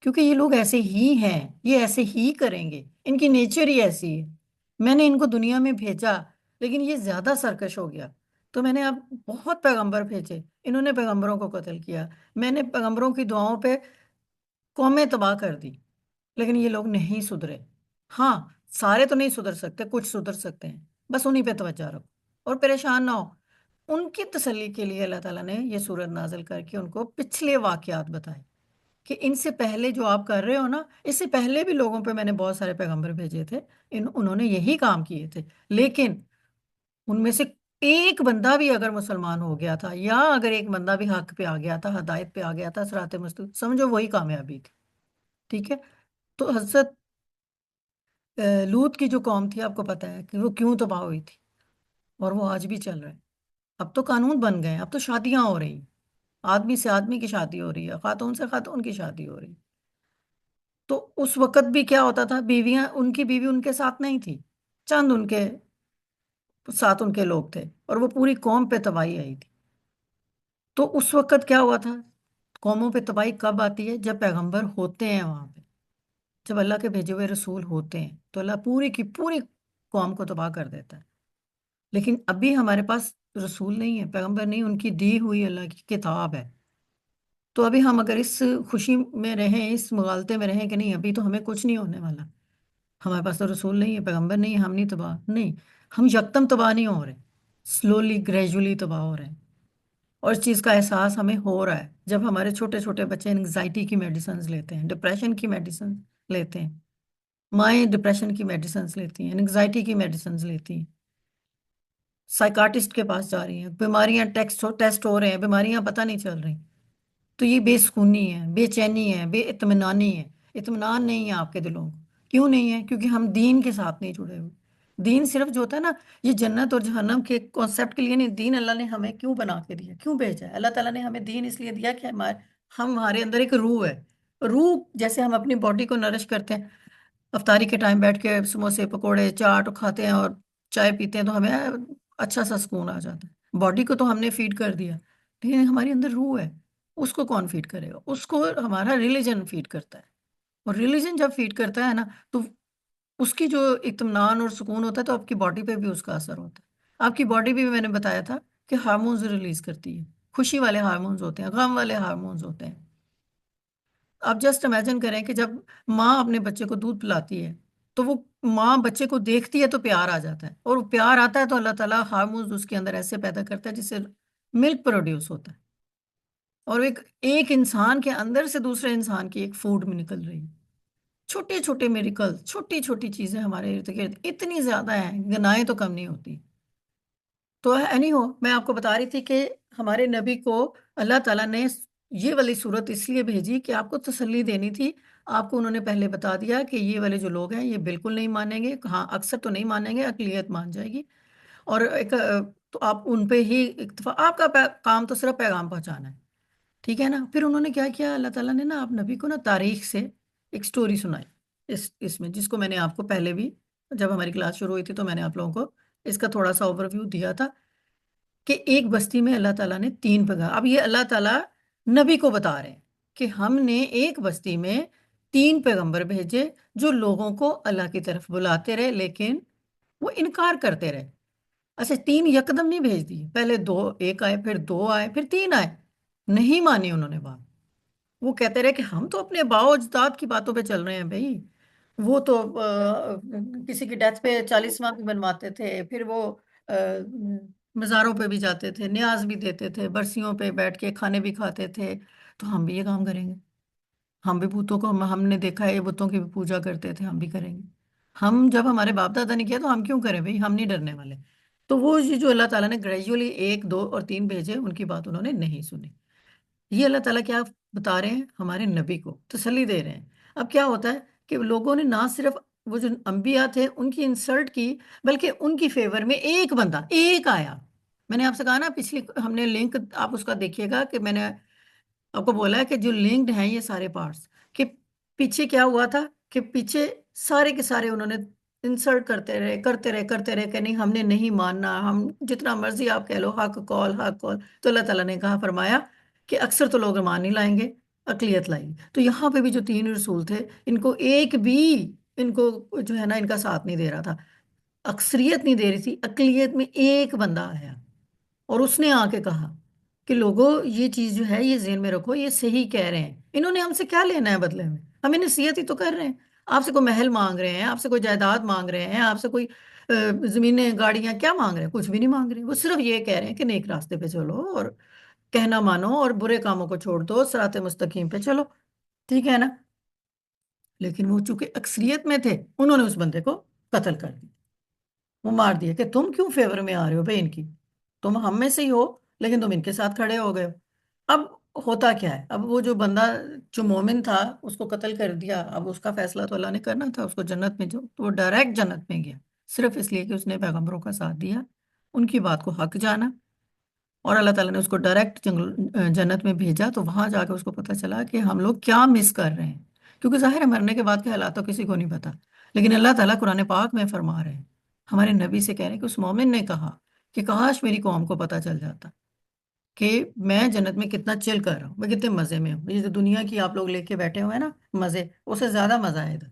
کیونکہ یہ لوگ ایسے ہی ہیں، یہ ایسے ہی کریں گے، ان کی نیچر ہی ایسی ہے۔ میں نے ان کو دنیا میں بھیجا لیکن یہ زیادہ سرکش ہو گیا، تو میں نے اب بہت پیغمبر بھیجے، انہوں نے پیغمبروں کو قتل کیا، میں نے پیغمبروں کی دعاؤں پہ قومیں تباہ کر دی، لیکن یہ لوگ نہیں سدھرے۔ ہاں، سارے تو نہیں سدھر سکتے، کچھ سدھر سکتے ہیں، بس انہی پہ توجہ رکھو اور پریشان نہ ہو۔ ان کی تسلی کے لیے اللہ تعالیٰ نے یہ سورت نازل کر کے ان کو پچھلے واقعات بتائے کہ ان سے پہلے جو آپ کر رہے ہو نا، اس سے پہلے بھی لوگوں پہ میں نے بہت سارے پیغمبر بھیجے تھے، انہوں نے یہی کام کیے تھے، لیکن ان میں سے ایک بندہ بھی اگر مسلمان ہو گیا تھا، یا اگر ایک بندہ بھی حق پہ آ گیا تھا، ہدایت پہ آ گیا تھا، صراط مستقیم، سمجھو وہی کامیابی تھی۔ ٹھیک ہے؟ تو حضرت لوط کی جو قوم تھی، آپ کو پتا ہے کہ وہ کیوں تباہ ہوئی تھی، اور وہ آج بھی چل رہا ہے۔ اب تو قانون بن گئے ہیں، اب تو شادیاں ہو رہی ہیں، آدمی سے آدمی کی شادی ہو رہی ہے، خاتون سے خاتون کی شادی ہو رہی ہے۔ تو اس وقت بھی کیا ہوتا تھا، بیویاں، ان کی بیوی ان کے ساتھ نہیں تھی، چند ان کے ساتھ ان کے لوگ تھے، اور وہ پوری قوم پہ تباہی آئی تھی۔ تو اس وقت کیا ہوا تھا، قوموں پہ تباہی کب آتی ہے؟ جب پیغمبر ہوتے ہیں وہاں پہ، جب اللہ کے بھیجے ہوئے رسول ہوتے ہیں تو اللہ پوری کی پوری قوم کو تباہ کر دیتا ہے۔ لیکن ابھی ہمارے پاس رسول نہیں ہے، پیغمبر نہیں، ان کی دی ہوئی اللہ کی کتاب ہے۔ تو ابھی ہم اگر اس خوشی میں رہیں، اس مغالطے میں رہیں کہ نہیں ابھی تو ہمیں کچھ نہیں ہونے والا، ہمارے پاس تو رسول نہیں ہے، پیغمبر نہیں ہے، ہم نہیں تباہ، نہیں، ہم یکدم تباہ نہیں ہو رہے، سلولی گریجولی تباہ ہو رہے ہیں۔ اور اس چیز کا احساس ہمیں ہو رہا ہے جب ہمارے چھوٹے چھوٹے بچے انگزائٹی کی میڈیسنز لیتے ہیں، ڈپریشن کی میڈیسنز لیتے ہیں، مائیں ڈپریشن کی میڈیسنز لیتی ہیں، انگزائٹی کی میڈیسنز لیتی ہیں، سائیکارٹسٹ کے پاس جا رہی ہیں، بیماریاں ٹیسٹ ہو رہے ہیں، بیماریاں پتہ نہیں چل رہی۔ تو یہ بے سکونی ہے، بے چینی ہے، بے اطمینانی ہے، اطمینان نہیں ہے آپ کے دلوں کو۔ کیوں نہیں ہے؟ کیونکہ ہم دین کے ساتھ نہیں جڑے ہوئے۔ دین صرف جو ہوتا ہے نا، یہ جنت اور جہنم کے کانسیپٹ کے لیے نہیں، دین اللہ نے ہمیں کیوں بنا کے دیا، کیوں بھیجا ہے؟ اللہ تعالیٰ نے ہمیں دین اس لیے دیا کہ ہمارے اندر ایک روح ہے۔ روح جیسے ہم اپنی باڈی کو نرش کرتے ہیں، افطاری کے ٹائم بیٹھ کے سموسے پکوڑے چاٹ کھاتے ہیں اور چائے پیتے ہیں تو ہمیں اچھا سا سکون آ جاتا ہے، باڈی کو تو ہم نے فیڈ کر دیا، لیکن ہمارے اندر روح ہے، اس کو کون فیڈ کرے گا؟ اس کو ہمارا ریلیجن فیڈ کرتا ہے، اور ریلیجن جب فیڈ کرتا ہے نا، تو اس کی جو اطمینان اور سکون ہوتا ہے تو آپ کی باڈی پہ بھی اس کا اثر ہوتا ہے۔ آپ کی باڈی بھی میں نے بتایا تھا کہ ہارمونز ریلیز کرتی ہے، خوشی والے ہارمونز ہوتے ہیں، غم والے ہارمونز ہوتے ہیں۔ آپ جسٹ امیجن کریں کہ جب ماں اپنے بچے کو دودھ پلاتی ہے تو وہ ماں بچے کو دیکھتی ہے تو پیار آ جاتا ہے، اور وہ پیار آتا ہے تو اللہ تعالیٰ ہارمونز اس کے اندر ایسے پیدا کرتا ہے جس سے ملک پروڈیوس ہوتا ہے، اور ایک انسان کے اندر سے دوسرے انسان کی ایک فوڈ میں نکل رہی ہے۔ چھوٹے چھوٹے میریکل، چھوٹی چھوٹی چیزیں ہمارے ارد گرد اتنی زیادہ ہیں، گنائیں تو کم نہیں ہوتی۔ تو اینی ہو، میں آپ کو بتا رہی تھی کہ ہمارے نبی کو اللہ تعالیٰ نے یہ والی صورت اس لیے بھیجی کہ آپ کو تسلی دینی تھی۔ آپ کو انہوں نے پہلے بتا دیا کہ یہ والے جو لوگ ہیں یہ بالکل نہیں مانیں گے، ہاں اکثر تو نہیں مانیں گے، اقلیت مان جائے گی، اور تو آپ ان پہ ہی اکتفا، آپ کا کام تو صرف پیغام پہنچانا ہے، ٹھیک ہے نا؟ پھر انہوں نے کیا کیا، اللہ تعالیٰ نے نا آپ نبی کو نا تاریخ سے ایک سٹوری سنائی، اس میں جس کو میں نے آپ کو پہلے بھی جب ہماری کلاس شروع ہوئی تھی تو میں نے آپ لوگوں کو اس کا تھوڑا سا اوور ویو دیا تھا کہ ایک بستی میں اللہ تعالیٰ نے 3 پیغام، اب یہ اللہ تعالیٰ نبی کو بتا رہے ہیں کہ ہم نے ایک بستی میں 3 پیغمبر بھیجے جو لوگوں کو اللہ کی طرف بلاتے رہے، لیکن وہ انکار کرتے رہے۔ اچھا، 3 یکدم نہیں بھیج دی، پہلے 2، ایک آئے، پھر 2 آئے، پھر 3 آئے، نہیں مانی انہوں نے بات۔ وہ کہتے رہے کہ ہم تو اپنے باؤ اجداد کی باتوں پہ چل رہے ہیں بھائی، وہ تو کسی کی ڈیتھ پہ 40واں بھی بنواتے تھے، پھر وہ مزاروں پہ بھی جاتے تھے، نیاز بھی دیتے تھے، برسیوں پہ بیٹھ کے کھانے بھی کھاتے تھے، تو ہم بھی یہ کام کریں گے، ہم بھی بتوں کو، ہم نے دیکھا ہے یہ بتوں کی بھی پوجا کرتے تھے، ہم بھی کریں گے، ہم جب ہمارے باپ دادا نے کیا تو ہم کیوں کریں بھائی، ہم نہیں ڈرنے والے۔ تو وہ یہ جو اللہ تعالیٰ نے گریجولی 1، 2 اور 3 بھیجے، ان کی بات انہوں نے نہیں سنی۔ یہ اللہ تعالیٰ کیا بتا رہے ہیں، ہمارے نبی کو تسلی دے رہے ہیں۔ اب کیا ہوتا ہے کہ لوگوں نے نہ صرف وہ جو انبیاء تھے ان کی انسلٹ کی، بلکہ ان کی فیور میں ایک بندہ، ایک آیا۔ میں نے آپ سے کہا نا پچھلی ہم نے لنک، آپ اس کا دیکھیے گا کہ میں نے آپ کو بولا ہے کہ جو لنکڈ ہیں یہ سارے پارٹس، کہ پیچھے کیا ہوا تھا، کہ پیچھے سارے کے سارے انہوں نے انسلٹ کرتے رہے کرتے رہے کرتے رہے کہ نہیں ہم نے نہیں ماننا، ہم جتنا مرضی آپ کہہ لو حق کال حق کال، تو اللہ تعالیٰ نے کہا فرمایا کہ اکثر تو لوگ ایمان نہیں لائیں گے، اقلیت لائی. تو یہاں پہ بھی جو 3 رسول تھے ان کو ایک بھی ان کو جو ہے نا ان کا ساتھ نہیں دے رہا تھا. اکثریت نہیں دے رہی تھی، اقلیت میں ایک بندہ آیا اور اس نے آ کے کہا کہ لوگوں یہ چیز جو ہے یہ ذہن میں رکھو، یہ صحیح کہہ رہے ہیں. انہوں نے ہم سے کیا لینا ہے بدلے میں؟ ہمیں نصیحت ہی تو کر رہے ہیں. آپ سے کوئی محل مانگ رہے ہیں، آپ سے کوئی جائیداد مانگ رہے ہیں، آپ سے کوئی زمینیں گاڑیاں کیا مانگ رہے ہیں؟ کچھ بھی نہیں مانگ رہے. وہ صرف یہ کہہ رہے ہیں کہ نیک راستے پہ چلو اور کہنا مانو اور برے کاموں کو چھوڑ دو، صراط مستقیم پہ چلو. ٹھیک ہے نا؟ لیکن وہ چونکہ اکثریت میں تھے انہوں نے اس بندے کو قتل کر دیا، وہ مار دیا کہ تم کیوں فیور میں آ رہے ہو بھائی ان کی، تم ہم میں سے ہی ہو لیکن تم ان کے ساتھ کھڑے ہو گئے ہو. اب ہوتا کیا ہے، اب وہ جو بندہ جو مومن تھا اس کو قتل کر دیا. اب اس کا فیصلہ تو اللہ نے کرنا تھا، اس کو جنت میں جو تو وہ ڈائریکٹ جنت میں گیا صرف اس لیے کہ اس نے پیغمبروں کا ساتھ دیا، ان کی بات کو حق جانا. اور اللہ تعالیٰ نے اس کو ڈائریکٹ جنت میں بھیجا. تو وہاں جا کے اس کو پتہ چلا کہ ہم لوگ کیا مس کر رہے ہیں، کیونکہ ظاہر ہے مرنے کے بعد کے حالات تو کسی کو نہیں پتا. لیکن اللہ تعالیٰ قرآن پاک میں فرما رہے ہیں، ہمارے نبی سے کہہ رہے ہیں کہ اس مومن نے کہا کہ کاش میری قوم کو پتہ چل جاتا کہ میں جنت میں کتنا چل کر رہا ہوں، میں کتنے مزے میں ہوں. یہ جو دنیا کی آپ لوگ لے کے بیٹھے ہوئے ہیں نا مزے، اسے زیادہ مزہ ہے ادھر.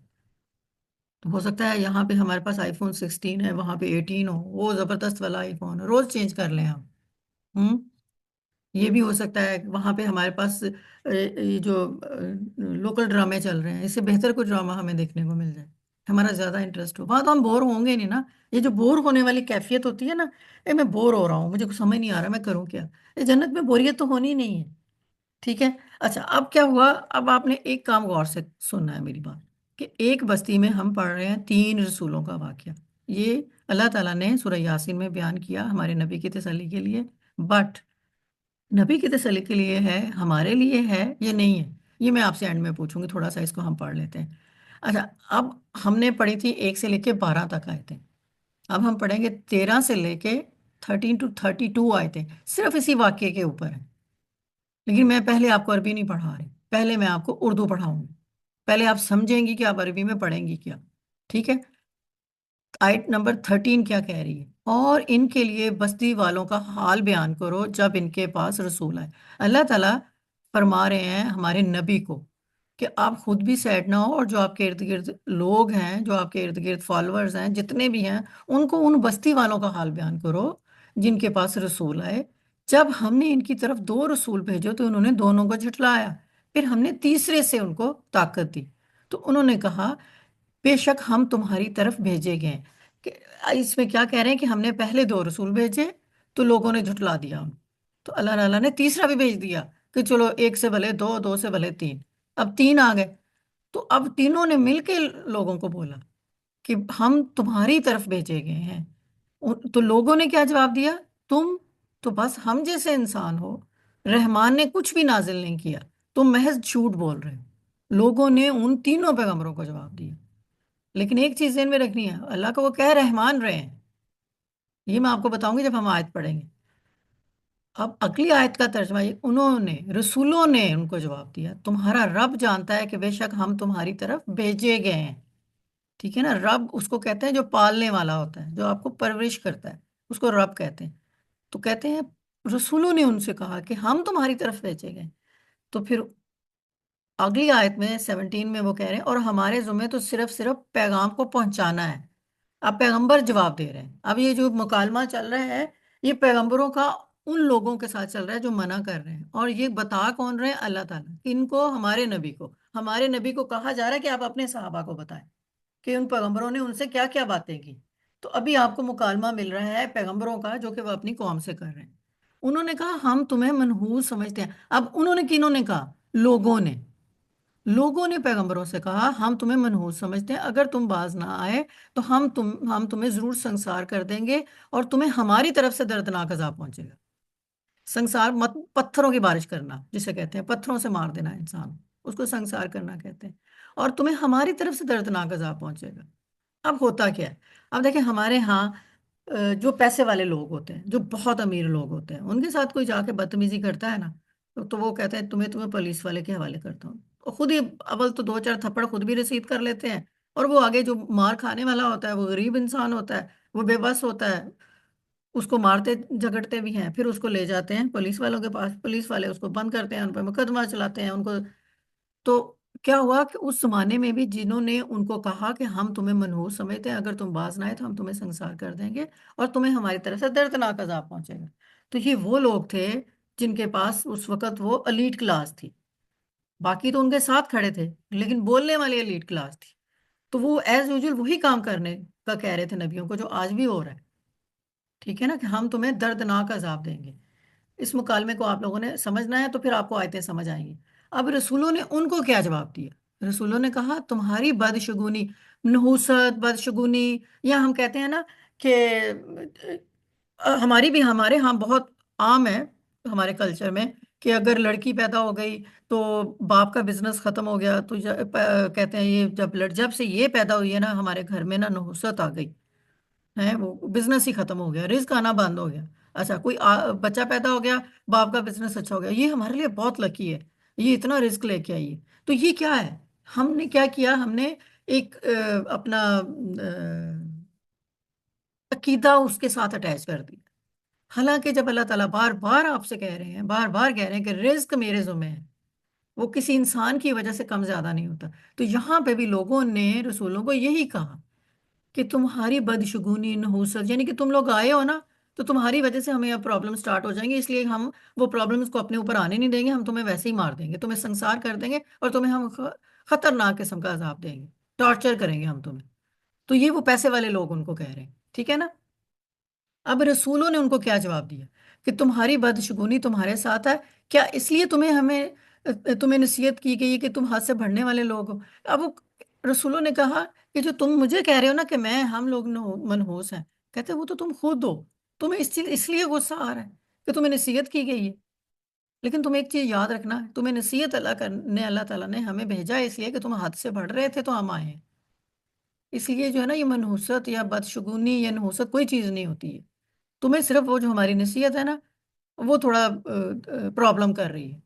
تو ہو سکتا ہے یہاں پہ ہمارے پاس آئی فون 16 ہے، وہاں پہ 18 ہو، وہ زبردست والا آئی فون ہے، روز چینج کر لیں ہم. ہم یہ بھی ہو سکتا ہے وہاں پہ ہمارے پاس یہ جو لوکل ڈرامے چل رہے ہیں اس سے بہتر کوئی ڈرامہ ہمیں دیکھنے کو مل جائے، ہمارا زیادہ انٹرسٹ ہو. وہاں تو ہم بور ہوں گے نہیں نا. یہ جو بور ہونے والی کیفیت ہوتی ہے نا، میں بور ہو رہا ہوں، مجھے کچھ سمجھ نہیں آ رہا میں کروں کیا، یہ جنت میں بوریت تو ہونی نہیں ہے. ٹھیک ہے. اچھا اب کیا ہوا، اب آپ نے ایک کام غور سے سننا ہے میری بات، کہ ایک بستی میں ہم پڑھ رہے ہیں 3 رسولوں کا واقعہ. یہ اللہ تعالیٰ نے سورہ یاسین میں بیان کیا ہمارے نبی کی تسلی کے لیے. بٹ نبی کی تسلی کے لیے ہے، ہمارے لیے ہے یا نہیں ہے، یہ میں آپ سے اینڈ میں پوچھوں گی. تھوڑا سا اس کو ہم پڑھ لیتے ہیں. اچھا اب ہم نے پڑھی تھی 1 سے لے کے 12 تک آیتیں. اب ہم پڑھیں گے 13 سے لے کے 13 to 32 آیتیں، صرف اسی واقعے کے اوپر ہیں. لیکن میں پہلے آپ کو عربی نہیں پڑھا رہی، پہلے میں آپ کو اردو پڑھاؤں گی. پہلے آپ سمجھیں گی کہ آپ عربی میں پڑھیں گی کیا. ٹھیک ہے. آیت نمبر 13 کیا کہہ رہی ہے؟ اور ان کے لیے بستی والوں کا حال بیان کرو جب ان کے پاس رسول آئے. اللہ تعالیٰ فرما رہے ہیں ہمارے نبی کو کہ آپ خود بھی سیڈ نہ ہو، اور جو آپ کے ارد گرد لوگ ہیں، جو آپ کے ارد گرد فالوورز ہیں جتنے بھی ہیں، ان کو ان بستی والوں کا حال بیان کرو جن کے پاس رسول آئے. جب ہم نے ان کی طرف 2 رسول بھیجو تو انہوں نے دونوں کو جھٹلایا، پھر ہم نے تیسرے سے ان کو طاقت دی تو انہوں نے کہا بے شک ہم تمہاری طرف بھیجے گئے. کہ اس میں کیا کہہ رہے ہیں کہ ہم نے پہلے 2 رسول بھیجے تو لوگوں نے جھٹلا دیا، تو اللہ تعالیٰ نے تیسرا بھی بھیج دیا کہ چلو 1 سے بھلے 2، 2 سے بھلے 3. اب 3 آ گئے تو اب تینوں نے مل کے لوگوں کو بولا کہ ہم تمہاری طرف بھیجے گئے ہیں. تو لوگوں نے کیا جواب دیا؟ تم تو بس ہم جیسے انسان ہو، رحمان نے کچھ بھی نازل نہیں کیا، تم محض جھوٹ بول رہے ہو. لوگوں نے ان تینوں پیغمبروں کو جواب دیا. لیکن ایک چیز ذہن میں رکھنی ہے، اللہ کو وہ کہہ رحمان رہے ہیں، یہ میں آپ کو بتاؤں گی جب ہم آیت پڑھیں گے. اب اگلی آیت کا ترجمہ یہ انہوں نے، رسولوں نے ان کو جواب دیا تمہارا رب جانتا ہے کہ بے شک ہم تمہاری طرف بھیجے گئے ہیں. ٹھیک ہے نا. رب اس کو کہتے ہیں جو پالنے والا ہوتا ہے، جو آپ کو پرورش کرتا ہے، اس کو رب کہتے ہیں. تو کہتے ہیں رسولوں نے ان سے کہا کہ ہم تمہاری طرف بھیجے گئے. تو پھر اگلی آیت میں 17 میں وہ کہہ رہے ہیں اور ہمارے ذمہ تو صرف پیغام کو پہنچانا ہے. اب پیغمبر جواب دے رہے ہیں. اب یہ جو مکالمہ چل رہا ہے یہ پیغمبروں کا ان لوگوں کے ساتھ چل رہا ہے جو منع کر رہے ہیں، اور یہ بتا کون رہے ہیں؟ اللہ تعالیٰ. ان کو ہمارے نبی کو کہا جا رہا ہے کہ آپ اپنے صحابہ کو بتائیں کہ ان پیغمبروں نے ان سے کیا کیا باتیں کی. تو ابھی آپ کو مکالمہ مل رہا ہے پیغمبروں کا جو کہ وہ اپنی قوم سے کر رہے ہیں. انہوں نے کہا ہم تمہیں منحوس سمجھتے ہیں. اب انہوں نے کنہوں نے کہا؟ لوگوں نے پیغمبروں سے کہا ہم تمہیں منحوس سمجھتے ہیں، اگر تم باز نہ آئے تو ہم تمہیں ضرور سنسار کر دیں گے اور تمہیں ہماری طرف سے دردناک عذاب پہنچے گا. سنسار پتھروں کی بارش کرنا جسے کہتے ہیں، پتھروں سے مار دینا انسان، اس کو سنسار کرنا کہتے ہیں. اور تمہیں ہماری طرف سے دردناک عذاب پہنچے گا. اب ہوتا کیا ہے؟ اب دیکھیں ہمارے ہاں جو پیسے والے لوگ ہوتے ہیں، جو بہت امیر لوگ ہوتے ہیں، ان کے ساتھ کوئی جا کے بدتمیزی کرتا ہے نا تو وہ کہتے ہیں تمہیں پولیس والے کے حوالے کرتا ہوں. اور خود ہی اول تو 2 4 تھپڑ خود بھی رسید کر لیتے ہیں، اور وہ آگے جو مار کھانے والا ہوتا ہے وہ غریب انسان ہوتا ہے، وہ بے بس ہوتا ہے، اس کو مارتے جھگڑتے بھی ہیں، پھر اس کو لے جاتے ہیں پولیس والوں کے پاس. پولیس والے اس کو بند کرتے ہیں، ان پہ مقدمہ چلاتے ہیں، ان کو تو کیا ہوا کہ اس زمانے میں بھی جنہوں نے ان کو کہا کہ ہم تمہیں منحوس سمجھتے ہیں، اگر تم باز نہ آئے تو ہم تمہیں سنسار کر دیں گے اور تمہیں ہماری طرف سے دردناک عذاب پہنچے گا. تو یہ وہ لوگ تھے جن کے پاس اس وقت وہ الیٹ کلاس تھی. باقی تو ان کے ساتھ کھڑے تھے لیکن بولنے والی الیٹ کلاس تھی. تو وہ ایز یوزول وہی کام کرنے کا کہہ رہے تھے نبیوں کو جو آج بھی ہو رہا ہے. ٹھیک ہے نا، کہ ہم تمہیں دردناک عذاب دیں گے. اس مکالمے کو آپ لوگوں نے سمجھنا ہے تو پھر آپ کو آیتیں سمجھ آئیں گی. اب رسولوں نے ان کو کیا جواب دیا؟ رسولوں نے کہا تمہاری بدشگونی، نحوست، بدشگونی، یا ہم کہتے ہیں نا کہ ہمارے ہاں بہت عام ہے ہمارے کلچر میں کہ اگر لڑکی پیدا ہو گئی تو باپ کا بزنس ختم ہو گیا، تو کہتے ہیں یہ جب سے یہ پیدا ہوئی ہے نا ہمارے گھر میں نا نحوست آ گئی ہے، وہ بزنس ہی ختم ہو گیا، رزق آنا بند ہو گیا. اچھا کوئی بچہ پیدا ہو گیا، باپ کا بزنس اچھا ہو گیا، یہ ہمارے لیے بہت لکی ہے، یہ اتنا رزق لے کے آئی ہے. تو یہ کیا ہے؟ ہم نے کیا کیا؟ ہم نے ایک اپنا عقیدہ اس کے ساتھ اٹیچ کر دیا. حالانکہ جب اللہ تعالیٰ بار بار آپ سے کہہ رہے ہیں، بار بار کہہ رہے ہیں کہ رزق میرے ذمہ ہے، وہ کسی انسان کی وجہ سے کم زیادہ نہیں ہوتا. تو یہاں پہ بھی لوگوں نے رسولوں کو یہی کہا کہ تمہاری بدشگونی، نحوست، یعنی کہ تم لوگ آئے ہو نا تو تمہاری وجہ سے ہمیں اب پرابلم سٹارٹ ہو جائیں گے، اس لیے ہم وہ پرابلمس کو اپنے اوپر آنے نہیں دیں گے، ہم تمہیں ویسے ہی مار دیں گے، تمہیں سنسار کر دیں گے اور تمہیں ہم خطرناک قسم کا عذاب دیں گے، ٹارچر کریں گے ہم تمہیں. تو یہ وہ پیسے والے لوگ ان کو کہہ رہے ہیں. ٹھیک ہے نا. اب رسولوں نے ان کو کیا جواب دیا کہ تمہاری بدشگونی تمہارے ساتھ ہے، کیا اس لیے تمہیں نصیحت کی گئی کہ تم حد سے بڑھنے والے لوگ ہو؟ اب رسولوں نے کہا کہ جو تم مجھے کہہ رہے ہو نا کہ ہم لوگ منحوس ہیں، کہتے وہ تو تم خود ہو، تمہیں اس لیے غصہ آ رہا ہے کہ تمہیں نصیحت کی گئی ہے. لیکن تم ایک چیز یاد رکھنا، تمہیں نصیحت اللہ تعالیٰ نے ہمیں بھیجا ہے اس لیے کہ تم حد سے بڑھ رہے تھے تو ہم آئے ہیں. اس لیے جو ہے نا یہ منحوست یا بدشگونی یا نحوست کوئی چیز نہیں ہوتی ہے. تمہیں صرف وہ جو ہماری نصیحت ہے نا وہ تھوڑا پرابلم کر رہی ہے،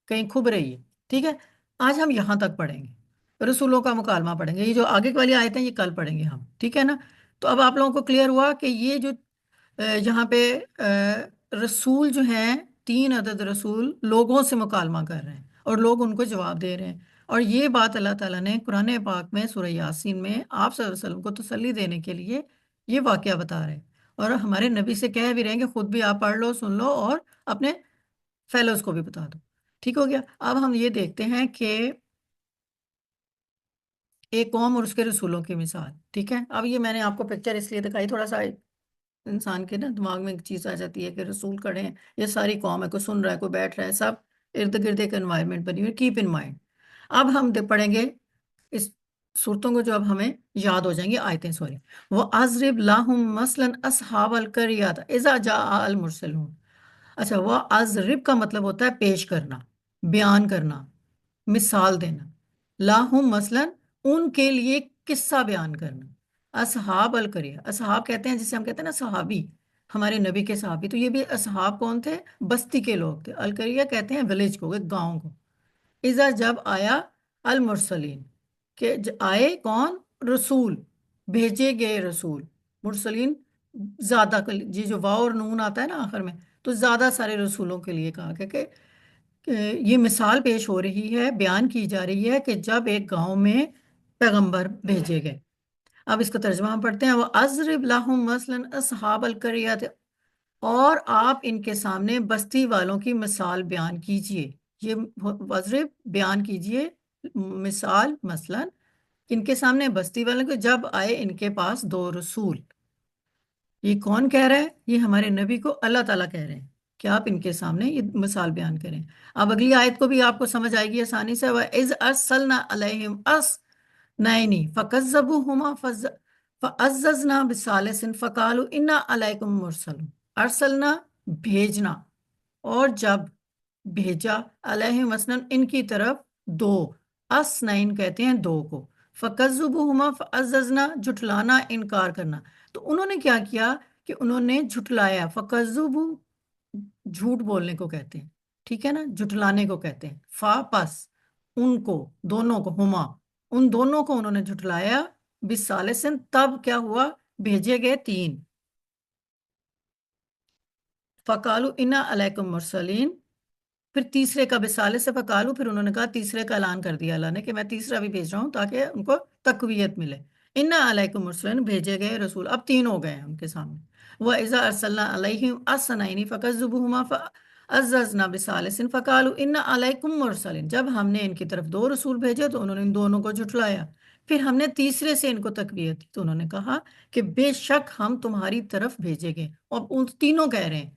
کہیں کھب رہی ہے. ٹھیک ہے. آج ہم یہاں تک پڑھیں گے، رسولوں کا مکالمہ پڑھیں گے. یہ جو آگے والی آیتیں یہ کل پڑھیں گے ہم. ٹھیک ہے نا. تو اب آپ لوگوں کو کلیئر ہوا کہ یہ جو یہاں پہ رسول جو ہیں 3 عدد رسول لوگوں سے مکالمہ کر رہے ہیں اور لوگ ان کو جواب دے رہے ہیں. اور یہ بات اللہ تعالیٰ نے قرآن پاک میں سورہ یاسین میں آپ صلی اللہ علیہ وسلم کو تسلی دینے کے لیے یہ واقعہ بتا رہے ہیں، اور ہمارے نبی سے کہہ بھی رہے ہیں کہ خود بھی آپ پڑھ لو، سن لو اور اپنے فیلوز کو بھی بتا دو. ٹھیک ہو گیا. اب ہم یہ دیکھتے ہیں کہ ایک قوم اور اس کے رسولوں کی مثال. ٹھیک ہے. اب یہ میں نے آپ کو پکچر اس لیے دکھائی، تھوڑا سا انسان کے نا دماغ میں ایک چیز آ جاتی ہے کہ رسول کھڑے ہیں، یہ ساری قوم ہے، کوئی سن رہا ہے، کوئی بیٹھ رہا ہے، سب ارد گرد ایک انوائرمنٹ بنی ہوئی. Keep in mind. اب ہم پڑھیں گے اس صورتوں کو جو اب ہمیں یاد ہو جائیں گی آیتیں. سوری. وَأَضْرِبْ لَهُمْ مَثْلًا أَصْحَابَ الْقَرْيَةِ إِذَا جَاءَ الْمُرْسَلُونَ. اچھا، وَأَضْرِبْ کا مطلب ہوتا ہے پیش کرنا، بیان کرنا، مثال دینا. لاہم مثلاً ان کے لیے قصہ بیان کرنا. اصحاب القریہ، اصحاب کہتے ہیں جسے ہم کہتے ہیں نا صحابی، ہمارے نبی کے صحابی. تو یہ بھی اصحاب کون تھے؟ بستی کے لوگ تھے. القریہ کہتے ہیں ولیج کو، ایک گاؤں کو. اذا جب آیا المرسلین، کہ آئے کون؟ رسول، بھیجے گئے رسول. مرسلین زیادہ جی جو واو اور نون آتا ہے نا آخر میں، تو زیادہ سارے رسولوں کے لیے کہا کہ یہ مثال پیش ہو رہی ہے، بیان کی جا رہی ہے کہ جب ایک گاؤں میں پیغمبر بھیجے گئے. اب اس کا ترجمہ ہم پڑھتے ہیں. وہ اضرب لہم مثلا اصحاب القریۃ، اور آپ ان کے سامنے بستی والوں کی مثال بیان کیجئے. یہ وضرب بیان کیجئے، مثال مثلا ان کے سامنے بستی والوں کو جب آئے ان کے پاس 2 رسول. یہ کون کہہ رہا ہے؟ یہ ہمارے نبی کو اللہ تعالیٰ کہہ رہے ہیں کہ آپ ان کے سامنے یہ مثال بیان کریں. اب اگلی آیت کو بھی آپ کو سمجھ آئے گی آسانی سے. وَإِذْ أَرْسَلْنَا عَلَيْهِمْ اثْنَيْنِ فَكَذَّبُوهُمَا فَعَزَّزْنَا بِثَالِثٍ فَقَالُوا إِنَّا عَلَيْكُمْ مُرْسَلُونَ. ارسلنا بھیجنا، اور جب بھیجا، علیہم مثلاً ان کی طرف 2، اثنین کہتے ہیں 2 کو. فَكَذَّبُوهُمَا فَعَزَّزْنَا جھٹلانا، انکار کرنا. تو انہوں نے کیا کیا کہ انہوں نے جھٹلایا. فَكَذَّبُوا جھوٹ بولنے کو کہتے ہیں. ٹھیک ہے نا. جھٹلانے کو کہتے ہیں. فا پس ان کو، دونوں کو، ہما ان دونوں کو انہوں نے جھٹلایا. بِثَالِثٍ تب کیا ہوا؟ بھیجے گئے 3. فَقَالُوا إِنَّا عَلَيْكُمْ مُرْسَلِينَ پھر تیسرے کا بثالث فقالو، پھر انہوں نے کہا تیسرے کا اعلان کر دیا اللہ نے کہ میں تیسرا بھی بھیج رہا ہوں تاکہ ان کو تقویت ملے. انا علیکم مرسلین، بھیجے گئے رسول، اب تین ہو گئے ہیں ان کے سامنے. وَإِذَا أَرْسَلْنَا عَلَيْهِمْ الثَّنَيْنِ فَكَذَّبُوهُمَا فَعَزَّزْنَا بِثَالِثٍ فَقَالُوا إِنَّا عَلَيْكُمْ مُرْسَلِينَ. جب ہم نے ان کی طرف دو رسول بھیجے تو انہوں نے ان دونوں کو جھٹلایا. پھر ہم نے تیسرے سے ان کو تقویت دی تو انہوں نے کہا کہ بے شک ہم تمہاری طرف بھیجے گئے. اور ان تینوں کہہ رہے ہیں.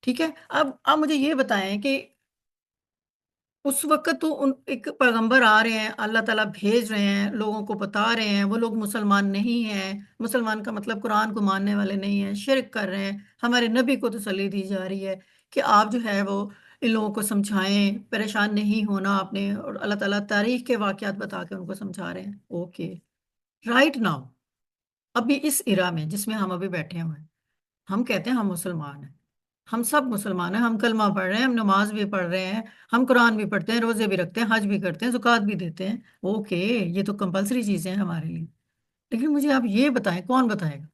ٹھیک ہے. اب آپ مجھے یہ بتائیں کہ اس وقت تو ایک پیغمبر آ رہے ہیں، اللہ تعالیٰ بھیج رہے ہیں، لوگوں کو بتا رہے ہیں، وہ لوگ مسلمان نہیں ہیں. مسلمان کا مطلب قرآن کو ماننے والے نہیں ہیں، شرک کر رہے ہیں. ہمارے نبی کو تسلی دی جا رہی ہے کہ آپ جو ہے وہ ان لوگوں کو سمجھائیں، پریشان نہیں ہونا آپ نے، اور اللہ تعالیٰ تاریخ کے واقعات بتا کے ان کو سمجھا رہے ہیں. اوکے، رائٹ ناؤ، ابھی اس ایرا میں جس میں ہم ابھی بیٹھے ہوئے ہیں، ہم کہتے ہیں ہم مسلمان ہیں، ہم سب مسلمان ہیں، ہم کلمہ پڑھ رہے ہیں، ہم نماز بھی پڑھ رہے ہیں، ہم قرآن بھی پڑھتے ہیں، روزے بھی رکھتے ہیں، حج بھی کرتے ہیں، زکوٰۃ بھی دیتے ہیں. اوکے، یہ تو کمپلسری چیزیں ہیں ہمارے لیے. لیکن مجھے آپ یہ بتائیں، کون بتائے گا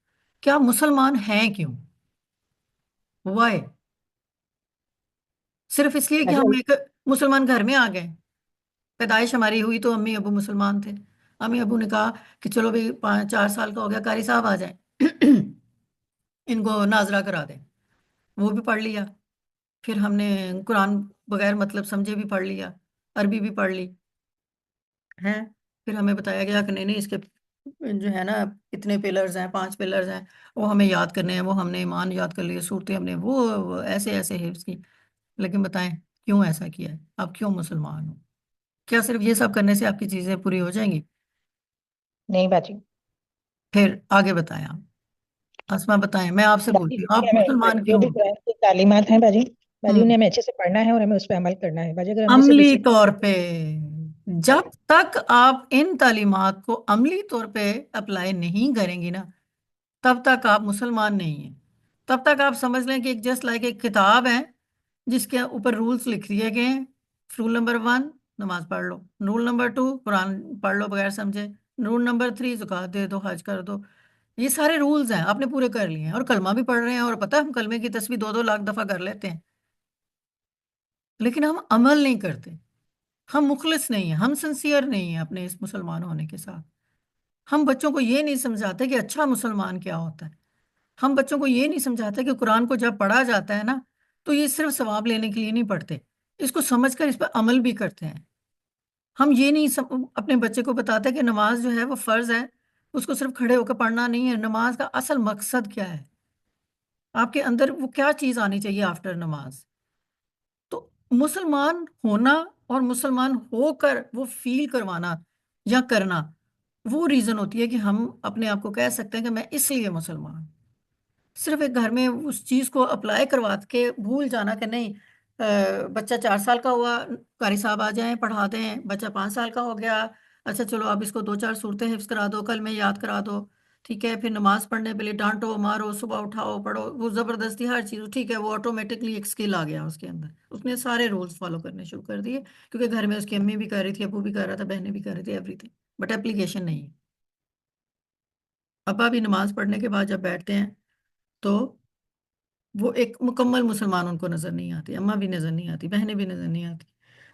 کہ آپ مسلمان ہیں کیوں؟ وائے؟ صرف اس لیے کہ ہم باجی ایک مسلمان گھر میں آ گئے، پیدائش ہماری ہوئی تو امی ابو مسلمان تھے، امی ابو نے کہا کہ چلو بھائی 4 سال کا ہو گیا، قاری صاحب آ جائیں ان کو ناظرہ کرا دیں. وہ بھی پڑھ لیا. پھر ہم نے قرآن بغیر مطلب سمجھے بھی پڑھ لیا، عربی بھی پڑھ لی ہے. پھر ہمیں بتایا گیا کہ نہیں نہیں، اس کے جو ہے نا اتنے پلرز ہیں، 5 پلرز ہیں، وہ ہمیں یاد کرنے ہیں. وہ ہم نے ایمان یاد کر لیے، صورتیں ہم نے وہ ایسے ایسے حفظ کی. لیکن بتائیں کیوں ایسا کیا ہے؟ آپ کیوں مسلمان ہو؟ کیا صرف یہ سب کرنے سے آپ کی چیزیں پوری ہو جائیں گی؟ نہیں باجی. پھر آگے بتائیں آپ. اسما بتائیں، میں آپ سے باجی بولتی ہوں آپ دنیا میں مسلمان جو کیوں بھی ہو؟ قرآن کی تعلیمات ہیں باجی، باجی ہوں انہیں ہمیں اچھے سے پڑھنا ہے اور ہمیں اس پہ عمل کرنا ہے باجی. اگر ہم نے صرف عملی اسی طور پہ، جب باجی تک آپ ان تعلیمات کو عملی طور پہ اپلائی نہیں کریں گی نا، تب تک آپ مسلمان نہیں ہیں. تب تک آپ سمجھ لیں کہ ایک جسٹ لائک ایک کتاب ہے جس کے اوپر رولز لکھ دیے گئے ہیں. رول نمبر 1 نماز پڑھ لو، رول نمبر 2 قرآن پڑھ لو بغیر سمجھے، رول نمبر 3 زکوٰۃ دے دو، حج کر دو. یہ سارے رولز ہیں، آپ نے پورے کر لیے ہیں اور کلمہ بھی پڑھ رہے ہیں، اور پتہ ہے ہم کلمے کی تسبیح 2-2 لاکھ دفعہ کر لیتے ہیں. لیکن ہم عمل نہیں کرتے، ہم مخلص نہیں ہیں، ہم سنسیئر نہیں ہیں اپنے اس مسلمان ہونے کے ساتھ. ہم بچوں کو یہ نہیں سمجھاتے کہ اچھا مسلمان کیا ہوتا ہے. ہم بچوں کو یہ نہیں سمجھاتے کہ قرآن کو جب پڑھا جاتا ہے نا تو یہ صرف ثواب لینے کے لیے نہیں پڑھتے، اس کو سمجھ کر اس پہ عمل بھی کرتے ہیں. ہم یہ نہیں اپنے بچے کو بتاتے کہ نماز جو ہے وہ فرض ہے، اس کو صرف کھڑے ہو کے پڑھنا نہیں ہے. نماز کا اصل مقصد کیا ہے؟ آپ کے اندر وہ کیا چیز آنی چاہیے آفٹر نماز؟ تو مسلمان ہونا اور مسلمان ہو کر وہ فیل کروانا یا کرنا، وہ ریزن ہوتی ہے کہ ہم اپنے آپ کو کہہ سکتے ہیں کہ میں اس لیے مسلمان ہوں. صرف ایک گھر میں اس چیز کو اپلائی کروا کے بھول جانا کہ نہیں، بچہ 4 سال کا ہوا، قاری صاحب آ جائیں پڑھا دیں. بچہ 5 سال کا ہو گیا، اچھا چلو اب اس کو 2-4 صورتیں حفظ کرا دو، کل میں یاد کرا دو. ٹھیک ہے، پھر نماز پڑھنے کے لیے ڈانٹو مارو، صبح اٹھاؤ پڑھو، وہ زبردستی ہر چیز. ٹھیک ہے، وہ آٹومیٹکلی ایک سکل آ گیا اس کے اندر، اس نے سارے رولز فالو کرنے شروع کر دیے کیونکہ گھر میں اس کی امی بھی کر رہی تھی، ابو بھی کر رہا تھا، بہنیں بھی کر رہی تھی، ایوری تھنگ. بٹ اپلیکیشن نہیں ہے. ابا بھی نماز پڑھنے کے بعد جب بیٹھتے ہیں تو وہ ایک مکمل مسلمان ان کو نظر نہیں آتی، اماں بھی نظر نہیں آتی، بہنیں بھی نظر نہیں آتی،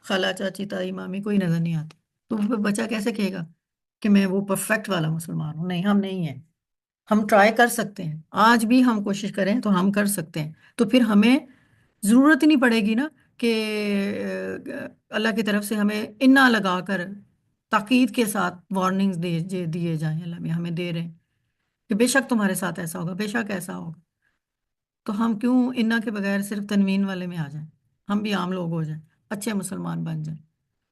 خالہ چاچی تائی مامی کوئی نظر نہیں آتی. تو وہ بچہ کیسے کہے گا کہ میں وہ پرفیکٹ والا مسلمان ہوں؟ نہیں، ہم نہیں ہیں. ہم ٹرائی کر سکتے ہیں، آج بھی ہم کوشش کریں تو ہم کر سکتے ہیں. تو پھر ہمیں ضرورت ہی نہیں پڑے گی نا کہ اللہ کی طرف سے ہمیں انا لگا کر تاکید کے ساتھ وارننگز دیے جائیں. اللہ میں ہمیں دے رہے ہیں کہ بے شک تمہارے ساتھ ایسا ہوگا، بے شک ایسا ہوگا. تو ہم کیوں انا کے بغیر صرف تنوین والے میں آ جائیں؟ ہم بھی عام لوگ ہو جائیں، اچھے مسلمان بن جائیں.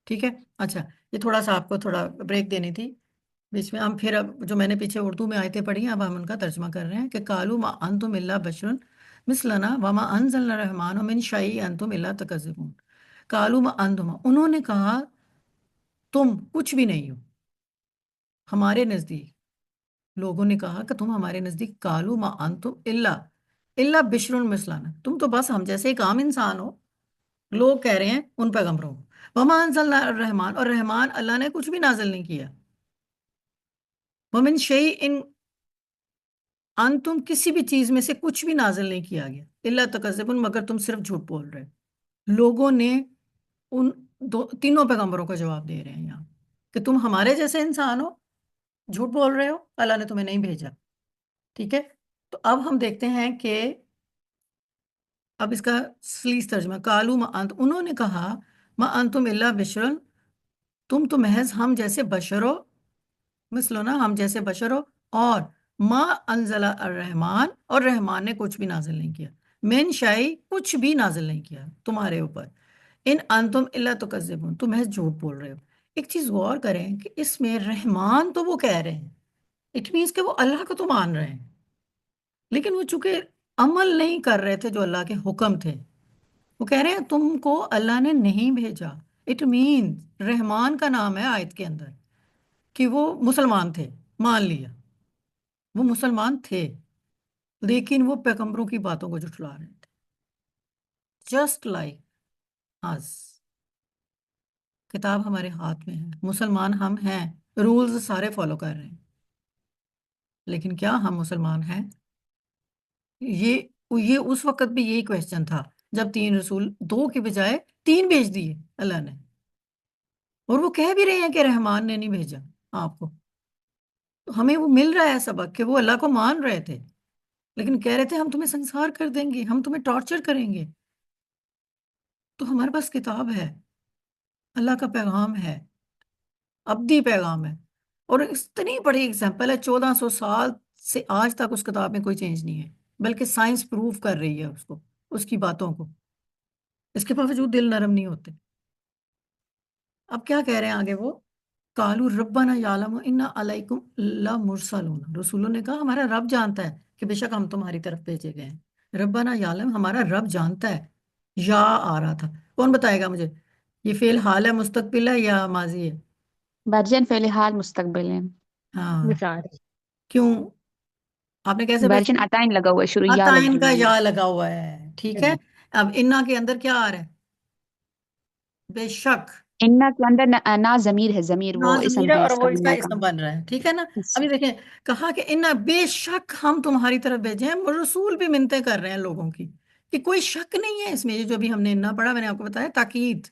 ٹھیک ہے. اچھا، یہ تھوڑا سا آپ کو تھوڑا بریک دینی تھی بیچ میں. ہم پھر اب جو میں نے پیچھے اردو میں آیتیں پڑھی ہیں اب ہم ان کا ترجمہ کر رہے ہیں کہ قالوا ما انتم الا بشر مثلنا وما انزل الرحمن من شیء انتم الا تکذبون. قالوا ما انتم، انہوں نے کہا تم کچھ بھی نہیں ہو ہمارے نزدیک. لوگوں نے کہا کہ تم ہمارے نزدیک قالوا ما انتم الا بشر مثلنا، تم تو بس ہم جیسے ایک عام انسان ہو. لوگ کہہ رہے ہیں ان پیغمبروں کو وما انزلنا الرحمن، اور رحمان اللہ نے کچھ بھی نازل نہیں کیا. ومن شیء، ان تم کسی بھی چیز میں سے کچھ بھی نازل نہیں کیا گیا. الا تکذبون، مگر تم صرف جھوٹ بول رہے. لوگوں نے ان تینوں پیغمبروں کا جواب دے رہے ہیں یہاں کہ تم ہمارے جیسے انسان ہو، جھوٹ بول رہے ہو، اللہ نے تمہیں نہیں بھیجا. ٹھیک ہے، تو اب ہم دیکھتے ہیں کہ اب اس کا سلیس ترجمہ. کالو ما انت، انہوں نے کہا ما انتم الا بشر، تم تو محض ہم جیسے بشر ہو، مثلو نا، ہم جیسے بشر ہو، اور ما انزل الرحمن، اور رحمان نے کچھ بھی نازل نہیں کیا، من شائی، کچھ بھی نازل نہیں کیا تمہارے اوپر، ان انتم الا تکذبون، تم محض جھوٹ بول رہے ہو. ایک چیز غور کریں کہ اس میں رحمان تو وہ کہہ رہے ہیں، اٹ مینس کہ وہ اللہ کو تو مان رہے ہیں، لیکن وہ چونکہ عمل نہیں کر رہے تھے جو اللہ کے حکم تھے. وہ کہہ رہے ہیں تم کو اللہ نے نہیں بھیجا. اٹ مین رحمان کا نام ہے آیت کے اندر کہ وہ مسلمان تھے، مان لیا وہ مسلمان تھے، لیکن وہ پیغمبروں کی باتوں کو جھٹلا رہے تھے. جسٹ لائک us، کتاب ہمارے ہاتھ میں ہے، مسلمان ہم ہیں، رولز سارے فالو کر رہے ہیں، لیکن کیا ہم مسلمان ہیں؟ یہ یہ اس وقت بھی یہی کوشچن تھا جب 3 رسول، 2 کے بجائے 3 بھیج دیے اللہ نے، اور وہ کہہ بھی رہے ہیں کہ رحمان نے نہیں بھیجا آپ کو. تو ہمیں وہ مل رہا ہے سبق کہ وہ اللہ کو مان رہے تھے، لیکن کہہ رہے تھے ہم تمہیں سنسار کر دیں گے، ہم تمہیں ٹارچر کریں گے. تو ہمارے پاس کتاب ہے، اللہ کا پیغام ہے، ابدی پیغام ہے، اور اتنی بڑی اگزامپل ہے، 1400 سال سے آج تک اس کتاب میں کوئی چینج نہیں ہے، بلکہ سائنس پروف کر رہی ہے اس کو، اس کی باتوں کو. اس کے باوجود دل نرم نہیں ہوتے. اب کیا کہہ رہے ہیں آگے وہ؟ کالو ربنا یعلم انا علیکم لمرسلون، رسولوں نے کہا ہمارا رب جانتا ہے کہ بے شک ہم تمہاری طرف بھیجے گئے ہیں. ربنا یعلم، ہمارا رب جانتا ہے. یا آ رہا تھا، کون بتائے گا مجھے؟ یہ فعل حال ہے، مستقبل ہے یا ماضی ہے؟ برجن فعل حال مستقبل ہے. ہاں، مثال کیوں؟ آپ نے کیسے برجن پہچانا؟ عطائن لگا ہوا ہے، شروع یا عطائن لگی کا ہوئی ہے. یا لگا ہوا ہے. ٹھیک ہے، اب انا کے اندر کیا آ رہا ہے؟ بے شک. انا کے اندر نا ضمیر ہے، ضمیر وہ نا ضمیر اسم ہے ہے اور اس وہ کا اس کا انا کا. اسم بن رہا ہے. ٹھیک ہے نا. ابھی دیکھیں، کہا کہ انا، بے شک ہم تمہاری طرف بھیجے ہیں. رسول بھی منتیں کر رہے ہیں لوگوں کی کہ کوئی شک نہیں ہے اس میں. یہ جو بھی ہم نے انا پڑھا، میں نے آپ کو بتایا تاکید.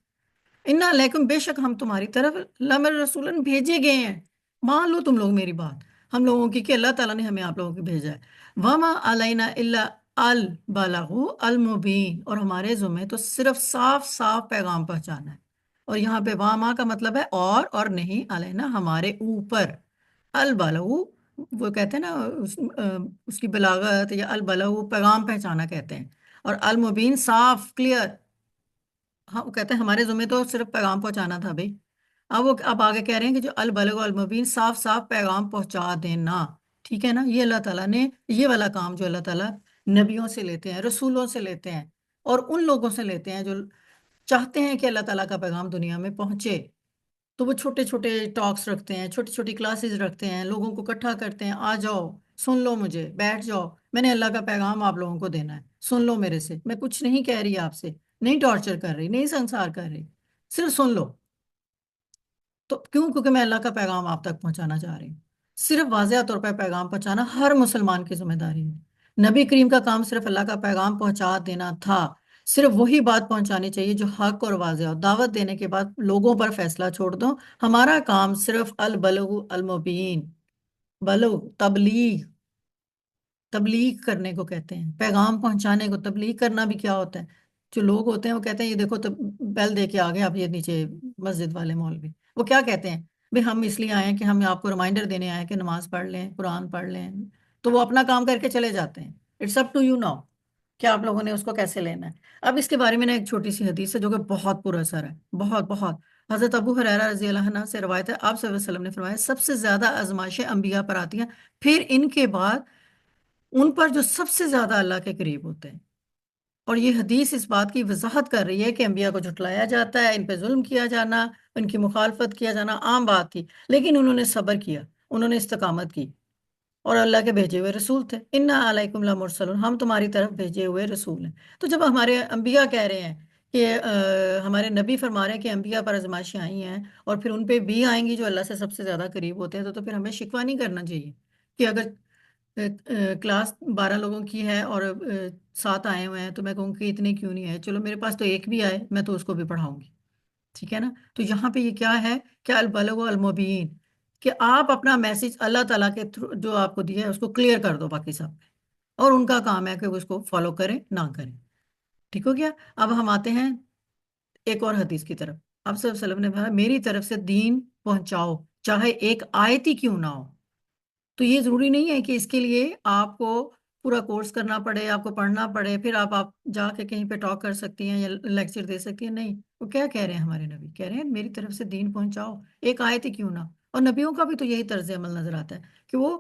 انا علیکم، بے شک ہم تمہاری طرف لمر رسولن، بھیجے گئے ہیں. مان لو تم لوگ میری بات، ہم لوگوں کی، کہ اللہ تعالیٰ نے ہمیں آپ لوگوں کو بھیجا ہے. وما علینا الا البلاغ المبین، اور ہمارے ذمہ تو صرف صاف صاف پیغام پہنچانا ہے. اور یہاں پہ واما کا مطلب ہے اور نہیں، علینا ہمارے اوپر. البلاغ وہ کہتے ہیں نا اس کی بلاغت، یا البلاغ پیغام پہنچانا کہتے ہیں، اور المبین صاف کلیئر. ہاں، وہ کہتے ہیں ہمارے ذمہ تو صرف پیغام پہنچانا تھا بھائی. اب آگے کہہ رہے ہیں کہ جو البلغ المبین، صاف صاف پیغام پہنچا دینا. ٹھیک ہے نا. یہ اللہ تعالیٰ نے، یہ والا کام جو اللہ تعالیٰ نبیوں سے لیتے ہیں، رسولوں سے لیتے ہیں، اور ان لوگوں سے لیتے ہیں جو چاہتے ہیں کہ اللہ تعالیٰ کا پیغام دنیا میں پہنچے. تو وہ چھوٹے چھوٹے ٹاکس رکھتے ہیں، چھوٹی چھوٹی کلاسز رکھتے ہیں، لوگوں کو اکٹھا کرتے ہیں، آ جاؤ سن لو مجھے، بیٹھ جاؤ، میں نے اللہ کا پیغام آپ لوگوں کو دینا ہے، سن لو میرے سے، میں کچھ نہیں کہہ رہی آپ سے، نہیں ٹارچر کر رہی، نہیں سنسار کر رہی، صرف سن لو. تو کیوں؟ کیونکہ میں اللہ کا پیغام آپ تک پہنچانا چاہ رہی ہوں. صرف واضح طور پہ پیغام پہنچانا ہر مسلمان کی ذمہ داری ہے. نبی کریم کا کام صرف اللہ کا پیغام پہنچا دینا تھا. صرف وہی بات پہنچانی چاہیے جو حق اور واضح ہو. دعوت دینے کے بعد لوگوں پر فیصلہ چھوڑ دو. ہمارا کام صرف البلغ المبین، بلغ تبلیغ، تبلیغ کرنے کو کہتے ہیں، پیغام پہنچانے کو. تبلیغ کرنا بھی کیا ہوتا ہے؟ جو لوگ ہوتے ہیں وہ کہتے ہیں یہ دیکھو تو بیل دے کے آ گئے آپ، یہ نیچے مسجد والے مولوی، وہ کیا کہتے ہیں؟ بھئی ہم اس لیے آئے ہیں کہ ہم آپ کو ریمائنڈر دینے آئے ہیں کہ نماز پڑھ لیں، قرآن پڑھ لیں. تو وہ اپنا کام کر کے چلے جاتے ہیں. It's up to you now کہ آپ لوگوں نے اس کو کیسے لینا ہے. اب اس کے بارے میں نا ایک چھوٹی سی حدیث ہے جو کہ بہت پر اثر ہے، بہت بہت. حضرت ابو ہریرہ رضی اللہ عنہ سے روایت ہے، آپ صلی اللہ علیہ وسلم نے فرمایا سب سے زیادہ آزمائشیں انبیاء پر آتی ہیں، پھر ان کے بعد ان پر جو سب سے زیادہ اللہ کے قریب ہوتے ہیں. اور یہ حدیث اس بات کی وضاحت کر رہی ہے کہ انبیاء کو جھٹلایا جاتا ہے، ان پہ ظلم کیا جانا، ان کی مخالفت کیا جانا عام بات تھی، لیکن انہوں نے صبر کیا، انہوں نے استقامت کی، اور اللہ کے بھیجے ہوئے رسول تھے. انا علیکم لمرسلون، ہم تمہاری طرف بھیجے ہوئے رسول ہیں. تو جب ہمارے انبیاء کہہ رہے ہیں کہ ہمارے نبی فرما رہے ہیں کہ انبیاء پر آزمائشیں آئی ہیں اور پھر ان پہ بھی آئیں گی جو اللہ سے سب سے زیادہ قریب ہوتے ہیں، تو پھر ہمیں شکوہ نہیں کرنا چاہیے کہ اگر کلاس 12 لوگوں کی ہے اور 7 آئے ہوئے ہیں، تو میں کہوں کہ اتنے کیوں نہیں آئے، چلو میرے پاس تو ایک بھی آئے، میں تو اس کو بھی پڑھاؤں گی، ٹھیک ہے نا؟ تو یہاں پہ یہ کیا ہے کہ البلغ المبین، کہ آپ اپنا میسج اللہ تعالیٰ کے تھرو جو آپ کو دیا ہے اس کو کلیئر کر دو باقی سب پہ، اور ان کا کام ہے کہ وہ اس کو فالو کریں نہ کریں، ٹھیک ہو گیا؟ اب ہم آتے ہیں ایک اور حدیث کی طرف۔ آپ صلی اللہ علیہ وسلم نے کہا میری طرف سے دین پہنچاؤ چاہے ایک آیت ہی کیوں نہ ہو۔ تو یہ ضروری نہیں ہے کہ اس کے لیے آپ کو پورا کورس کرنا پڑے، آپ کو پڑھنا پڑے، پھر آپ جا کے کہیں پہ ٹاک کر سکتی ہیں یا لیکچر دے سکتی ہیں، نہیں، وہ کیا کہہ رہے ہیں ہمارے نبی؟ کہہ رہے ہیں میری طرف سے دین پہنچاؤ ایک آیت ہی کیوں نہ۔ اور نبیوں کا بھی تو یہی طرز عمل نظر آتا ہے کہ وہ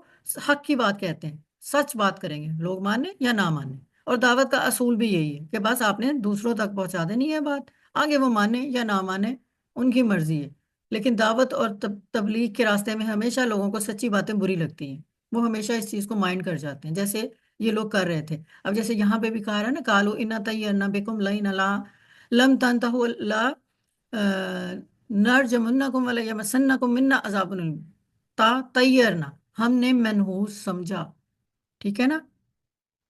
حق کی بات کہتے ہیں، سچ بات کریں گے، لوگ مانیں یا نہ مانیں۔ اور دعوت کا اصول بھی یہی ہے کہ بس آپ نے دوسروں تک پہنچا دینی ہے بات، آگے وہ مانیں یا نہ مانیں ان کی مرضی ہے۔ لیکن دعوت اور تبلیغ کے راستے میں ہمیشہ لوگوں کو سچی باتیں بری لگتی ہیں، وہ ہمیشہ اس چیز کو مائنڈ کر جاتے ہیں، جیسے یہ لوگ کر رہے تھے۔ اب جیسے یہاں پہ بھی کہا رہا ہے نا، کالو انا طیرنا بکم لئن لا لم تنتہوا لا نرجمنکم ولا یمسنکم منا عذاب الیم۔ تا طیرنا، ہم نے منحوس سمجھا، ٹھیک ہے نا؟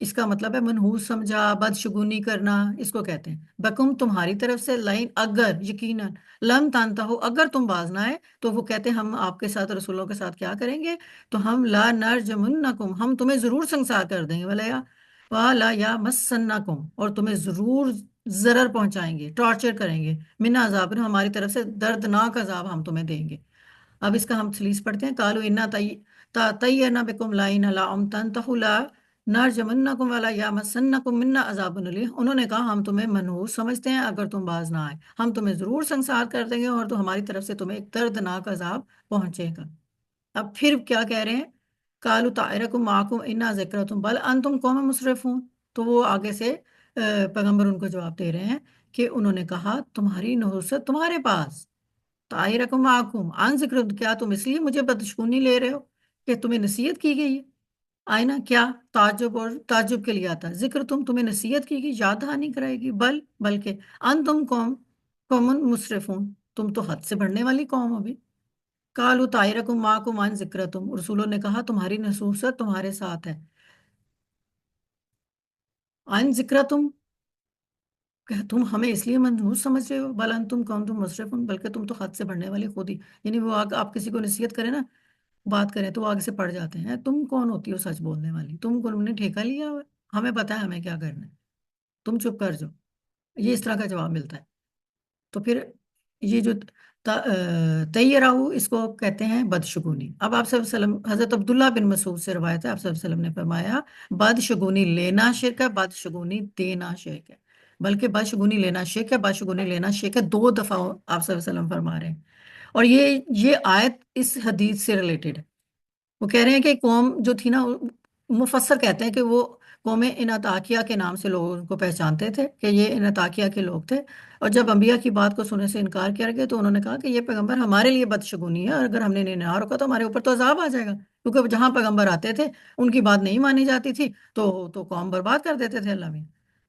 اس کا مطلب ہے منحوس سمجھا، بدشگونی کرنا، اس کو کہتے ہیں۔ بکم تمہاری طرف سے، لائن اگر، یقیناً، لم تانتا ہو اگر تم باز نہ آئے، تو وہ کہتے ہیں ہم آپ کے ساتھ رسولوں کے ساتھ کیا کریں گے؟ تو ہم لا نرجمنکم، ہم تمہیں ضرور سنسار کر دیں گے، ولا یا مسنکم، اور تمہیں ضرور ضرر پہنچائیں گے، ٹارچر کریں گے، من عذاب، ہماری طرف سے دردناک عذاب ہم تمہیں دیں گے۔ اب اس کا ہم سلیس پڑھتے ہیں۔ کالو انا طیرنا بکم لائن لا تنتہوا لا نرجمنکم ولا یمسنکم منا عذاب الیم۔ انہوں نے کہا ہم تمہیں منحوس سمجھتے ہیں اگر تم باز نہ آئے، ہم تمہیں ضرور سنسار کر دیں گے اور تو ہماری طرف سے تمہیں ایک دردناک عذاب پہنچے گا۔ اب پھر کیا کہہ رہے ہیں؟ کالو طائرکم معکم انا ذکرتم بل انتم قوم مسرفون۔ تو وہ آگے سے پیغمبر ان کو جواب دے رہے ہیں کہ انہوں نے کہا تمہاری نحوست تمہارے پاس، طائرکم معکم ان ذکر، کیا تم اس لیے مجھے بدشگونی لے رہے ہو کہ تمہیں نصیحت کی گئی ہے؟ آئے نا کیا تعجب، اور تعجب کے لیے آتا ہے ذکر، تمہیں نصیحت کی گئی، یاد دہانی کرائے گی، بلکہ ان تم قوم مسرفون، تم تو حد سے بڑھنے والی قوم ہو بھی۔ کالو طائرکم معکم ان ذکرتم، رسولوں نے کہا تمہاری نصوصت تمہارے ساتھ ہے، ان ذکرتم، کہ تم ہمیں اس لیے منحوس سمجھ رہے ہو، بل انتم قوم تم مسرفون، بلکہ تم تو حد سے بڑھنے والی خود ہی، یعنی وہ آپ کسی کو نصیحت کریں نا، بات کریں تو وہ آگے سے پڑ جاتے ہیں، تم کون ہوتی ہو سچ بولنے والی، تم نے ٹھیکہ لیا ہوا ہے، ہمیں پتا ہے ہمیں کیا کرنا ہے، تم چپ کر جاؤ۔ یہ اس طرح کا جواب ملتا ہے۔ تو پھر یہ جو طیرہ، اس کو کہتے ہیں بدشگونی۔ اب آپ صلی اللہ علیہ وسلم، حضرت عبداللہ بن مسعود سے روایت ہے، آپ صلی اللہ علیہ وسلم نے فرمایا بدشگونی لینا شرک ہے، بدشگونی دینا شرک ہے، بلکہ بدشگونی لینا شرک ہے، بدشگونی لینا شرک ہے، 2 دفعہ آپ صلی اللہ علیہ وسلم فرما رہے ہیں۔ اور یہ آیت اس حدیث سے ریلیٹڈ ہے۔ وہ کہہ رہے ہیں کہ قوم جو تھی نا، مفسر کہتے ہیں کہ وہ قوم انطاکیہ کے نام سے لوگ ان کو پہچانتے تھے کہ یہ انطاکیہ کے لوگ تھے، اور جب انبیاء کی بات کو سننے سے انکار کیا گیا تو انہوں نے کہا کہ یہ پیغمبر ہمارے لیے بدشگونی ہے، اور اگر ہم نے انہیں نہ روکا تو ہمارے اوپر تو عذاب آ جائے گا، کیونکہ جہاں پیغمبر آتے تھے ان کی بات نہیں مانی جاتی تھی تو قوم برباد کر دیتے تھے اللہ میں۔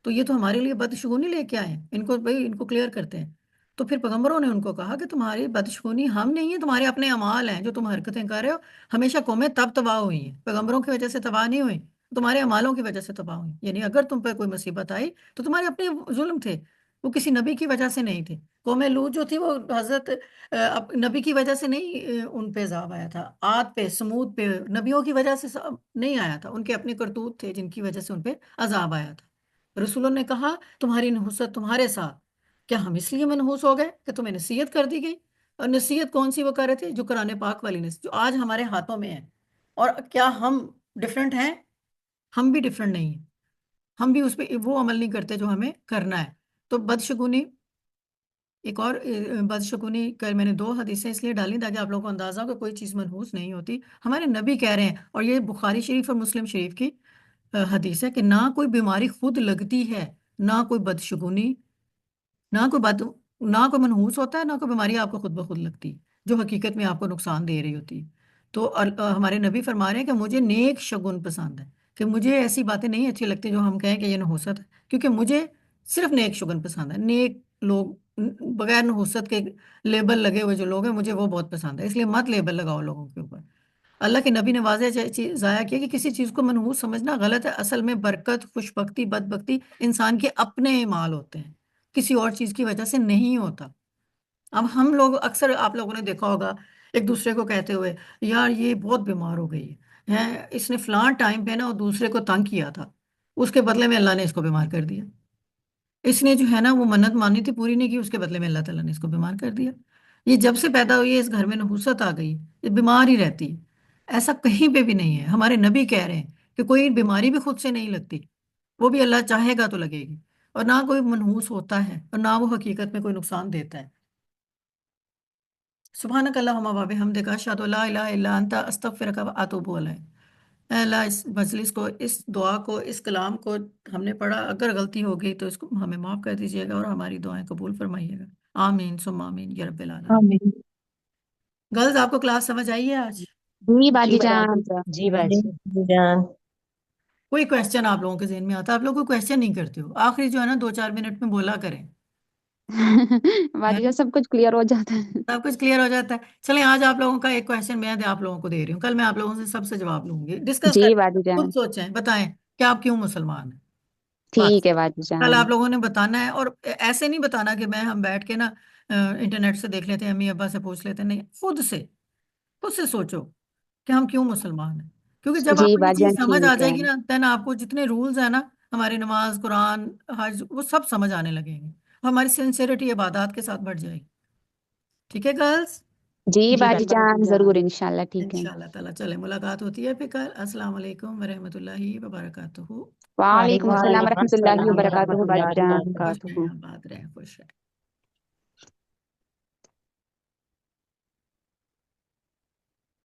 تو یہ تو ہمارے لیے بدشگونی لے کے آئے ہیں، ان کو کلیئر کرتے ہیں۔ تو پھر پیغمبروں نے ان کو کہا کہ تمہاری بدشگونی ہم نہیں ہے، تمہارے اپنے اعمال ہیں جو تم حرکتیں کر رہے ہو۔ ہمیشہ قومیں تب تباہ ہوئی ہیں، پیغمبروں کی وجہ سے تباہ نہیں ہوئی، تمہارے اعمالوں کی وجہ سے تباہ ہوئی، یعنی اگر تم پہ کوئی مصیبت آئی تو تمہارے اپنے ظلم تھے، وہ کسی نبی کی وجہ سے نہیں تھے۔ قوم لوط جو تھی وہ حضرت نبی کی وجہ سے نہیں ان پہ عذاب آیا تھا، عاد پہ، سمود پہ نبیوں کی وجہ سے نہیں آیا تھا، ان کے اپنے کرتوت تھے جن کی وجہ سے ان پہ عذاب آیا تھا۔ رسولوں نے کہا تمہاری نحوست تمہارے ساتھ، کیا ہم اس لیے منحوس ہو گئے کہ تمہیں نصیحت کر دی گئی؟ اور نصیحت کون سی وہ کر رہے تھے؟ جو قرآن پاک والی نصیحت جو آج ہمارے ہاتھوں میں ہے۔ اور کیا ہم ڈفرینٹ ہیں؟ ہم بھی ڈفرینٹ نہیں ہیں، ہم بھی اس پہ وہ عمل نہیں کرتے جو ہمیں کرنا ہے۔ تو بدشگونی، ایک اور بدشگونی کر، میں نے 2 حدیثیں اس لیے ڈالی تاکہ آپ لوگوں کو اندازہ ہو کہ کوئی چیز منحوس نہیں ہوتی، ہمارے نبی کہہ رہے ہیں، اور یہ بخاری شریف اور مسلم شریف کی حدیث ہے کہ نہ کوئی بیماری خود لگتی ہے، نہ کوئی بدشگونی، نہ کوئی منحوس ہوتا ہے، نہ کوئی بیماری آپ کو خود بخود لگتی جو حقیقت میں آپ کو نقصان دے رہی ہوتی ہے۔ تو ہمارے نبی فرما رہے ہیں کہ مجھے نیک شگن پسند ہے، کہ مجھے ایسی باتیں نہیں اچھی لگتی جو ہم کہیں کہ یہ نحوست ہے، کیونکہ مجھے صرف نیک شگن پسند ہے، نیک لوگ، بغیر نحوست کے لیبل لگے ہوئے جو لوگ ہیں مجھے وہ بہت پسند ہے، اس لیے مت لیبل لگاؤ لوگوں کے اوپر۔ اللہ کے نبی نے واضح ضائع کیا کہ کسی چیز کو منحوس سمجھنا غلط ہے. اصل میں برکت، خوش بختی، بد بختی انسان کے اپنے اعمال ہوتے ہیں، کسی اور چیز کی وجہ سے نہیں ہوتا. اب ہم لوگ اکثر، آپ لوگوں نے دیکھا ہوگا ایک دوسرے کو کہتے ہوئے یار یہ بہت بیمار ہو گئی ہے، اس نے فلاں ٹائم پہ نا دوسرے کو تنگ کیا تھا، اس کے بدلے میں اللہ نے اس کو بیمار کر دیا. اس نے جو ہے نا وہ منت مانی تھی، پوری نہیں کی، اس کے بدلے میں اللہ تعالیٰ نے اس کو بیمار کر دیا. یہ جب سے پیدا ہوئی ہے اس گھر میں نحوست آ گئی، یہ بیمار ہی رہتی ہے. ایسا کہیں پہ بھی نہیں ہے. ہمارے نبی کہہ رہے ہیں کہ کوئی بیماری بھی خود سے نہیں لگتی، وہ بھی اللہ چاہے گا تو لگے گی. اور نہ کوئی منحوس ہوتا ہے اور نہ وہ حقیقت میں کوئی نقصان دیتا ہے. سبحانک اللہم و بحمدک، اشہد ان لا الہ الا انت، استغفرک و اتوب الیک. اے اللہ، اس مجلس کو، اس دعا کو، اس کلام کو ہم نے پڑھا، اگر غلطی ہو گئی تو اس کو ہمیں معاف کر دیجیے گا اور ہماری دعائیں قبول فرمائیے گا. آمین ثم آمین یا رب العالمین. آمین. گرلز، آپ کو کلاس سمجھ آئی ہے آج؟ جی جی باجی باجی، جان. جی جی باجی. جان. کوئی کویسچن آپ لوگوں کے ذہن میں آتا ہے؟ آپ لوگ کوئی کویسچن نہیں کرتے ہو، آخری جو ہے نا 2-4 منٹ میں بولا کریں. باجی جان سب کچھ کلیئر ہو جاتا ہے. سب کچھ کلیئر ہو جاتا ہے. چلیں آج آپ لوگوں کا ایک کویسچن میں آپ لوگوں کو دے رہی ہوں، کل میں آپ لوگوں سے سب سے جواب لوں گی. ڈسکس جی کریں، باجی خود جان. سوچیں، بتائیں کہ آپ کیوں مسلمان ہیں. بس ٹھیک ہے باجی کل جان. آپ لوگوں نے بتانا ہے. اور ایسے نہیں بتانا کہ ہم بیٹھ کے نا انٹرنیٹ سے دیکھ لیتے ہیں، امی ابا سے پوچھ لیتے ہیں. نہیں، خود سے سوچو کہ ہم کیوں مسلمان ہیں. کیونکہ جب جی آپ کو یہ باجی چیز جان سمجھ آ ٹھیک ہے. جائے گی نا، دین آپ کو جتنے رولز ہیں نا، ہماری نماز، قرآن، حج، وہ سب سمجھ آنے لگیں گے. ہماری سنسیریٹی عبادات کے ساتھ بڑھ جائے گی. ٹھیک ہے گرلز؟ جی جی باجی باجی. جان ضرور انشاءاللہ. ٹھیک ہے. انشاءاللہ تعالیٰ. چلے ملاقات ہوتی ہے پھر کل. السلام علیکم ورحمۃ اللہ وبرکاتہ. وعلیکم وعلیکم السلام السلام ورحمۃ ورحمۃ اللہ اللہ وبرکاتہ وبرکاتہ. باجی جان. خوش رہیں، آباد رہیں، خوش رہیں.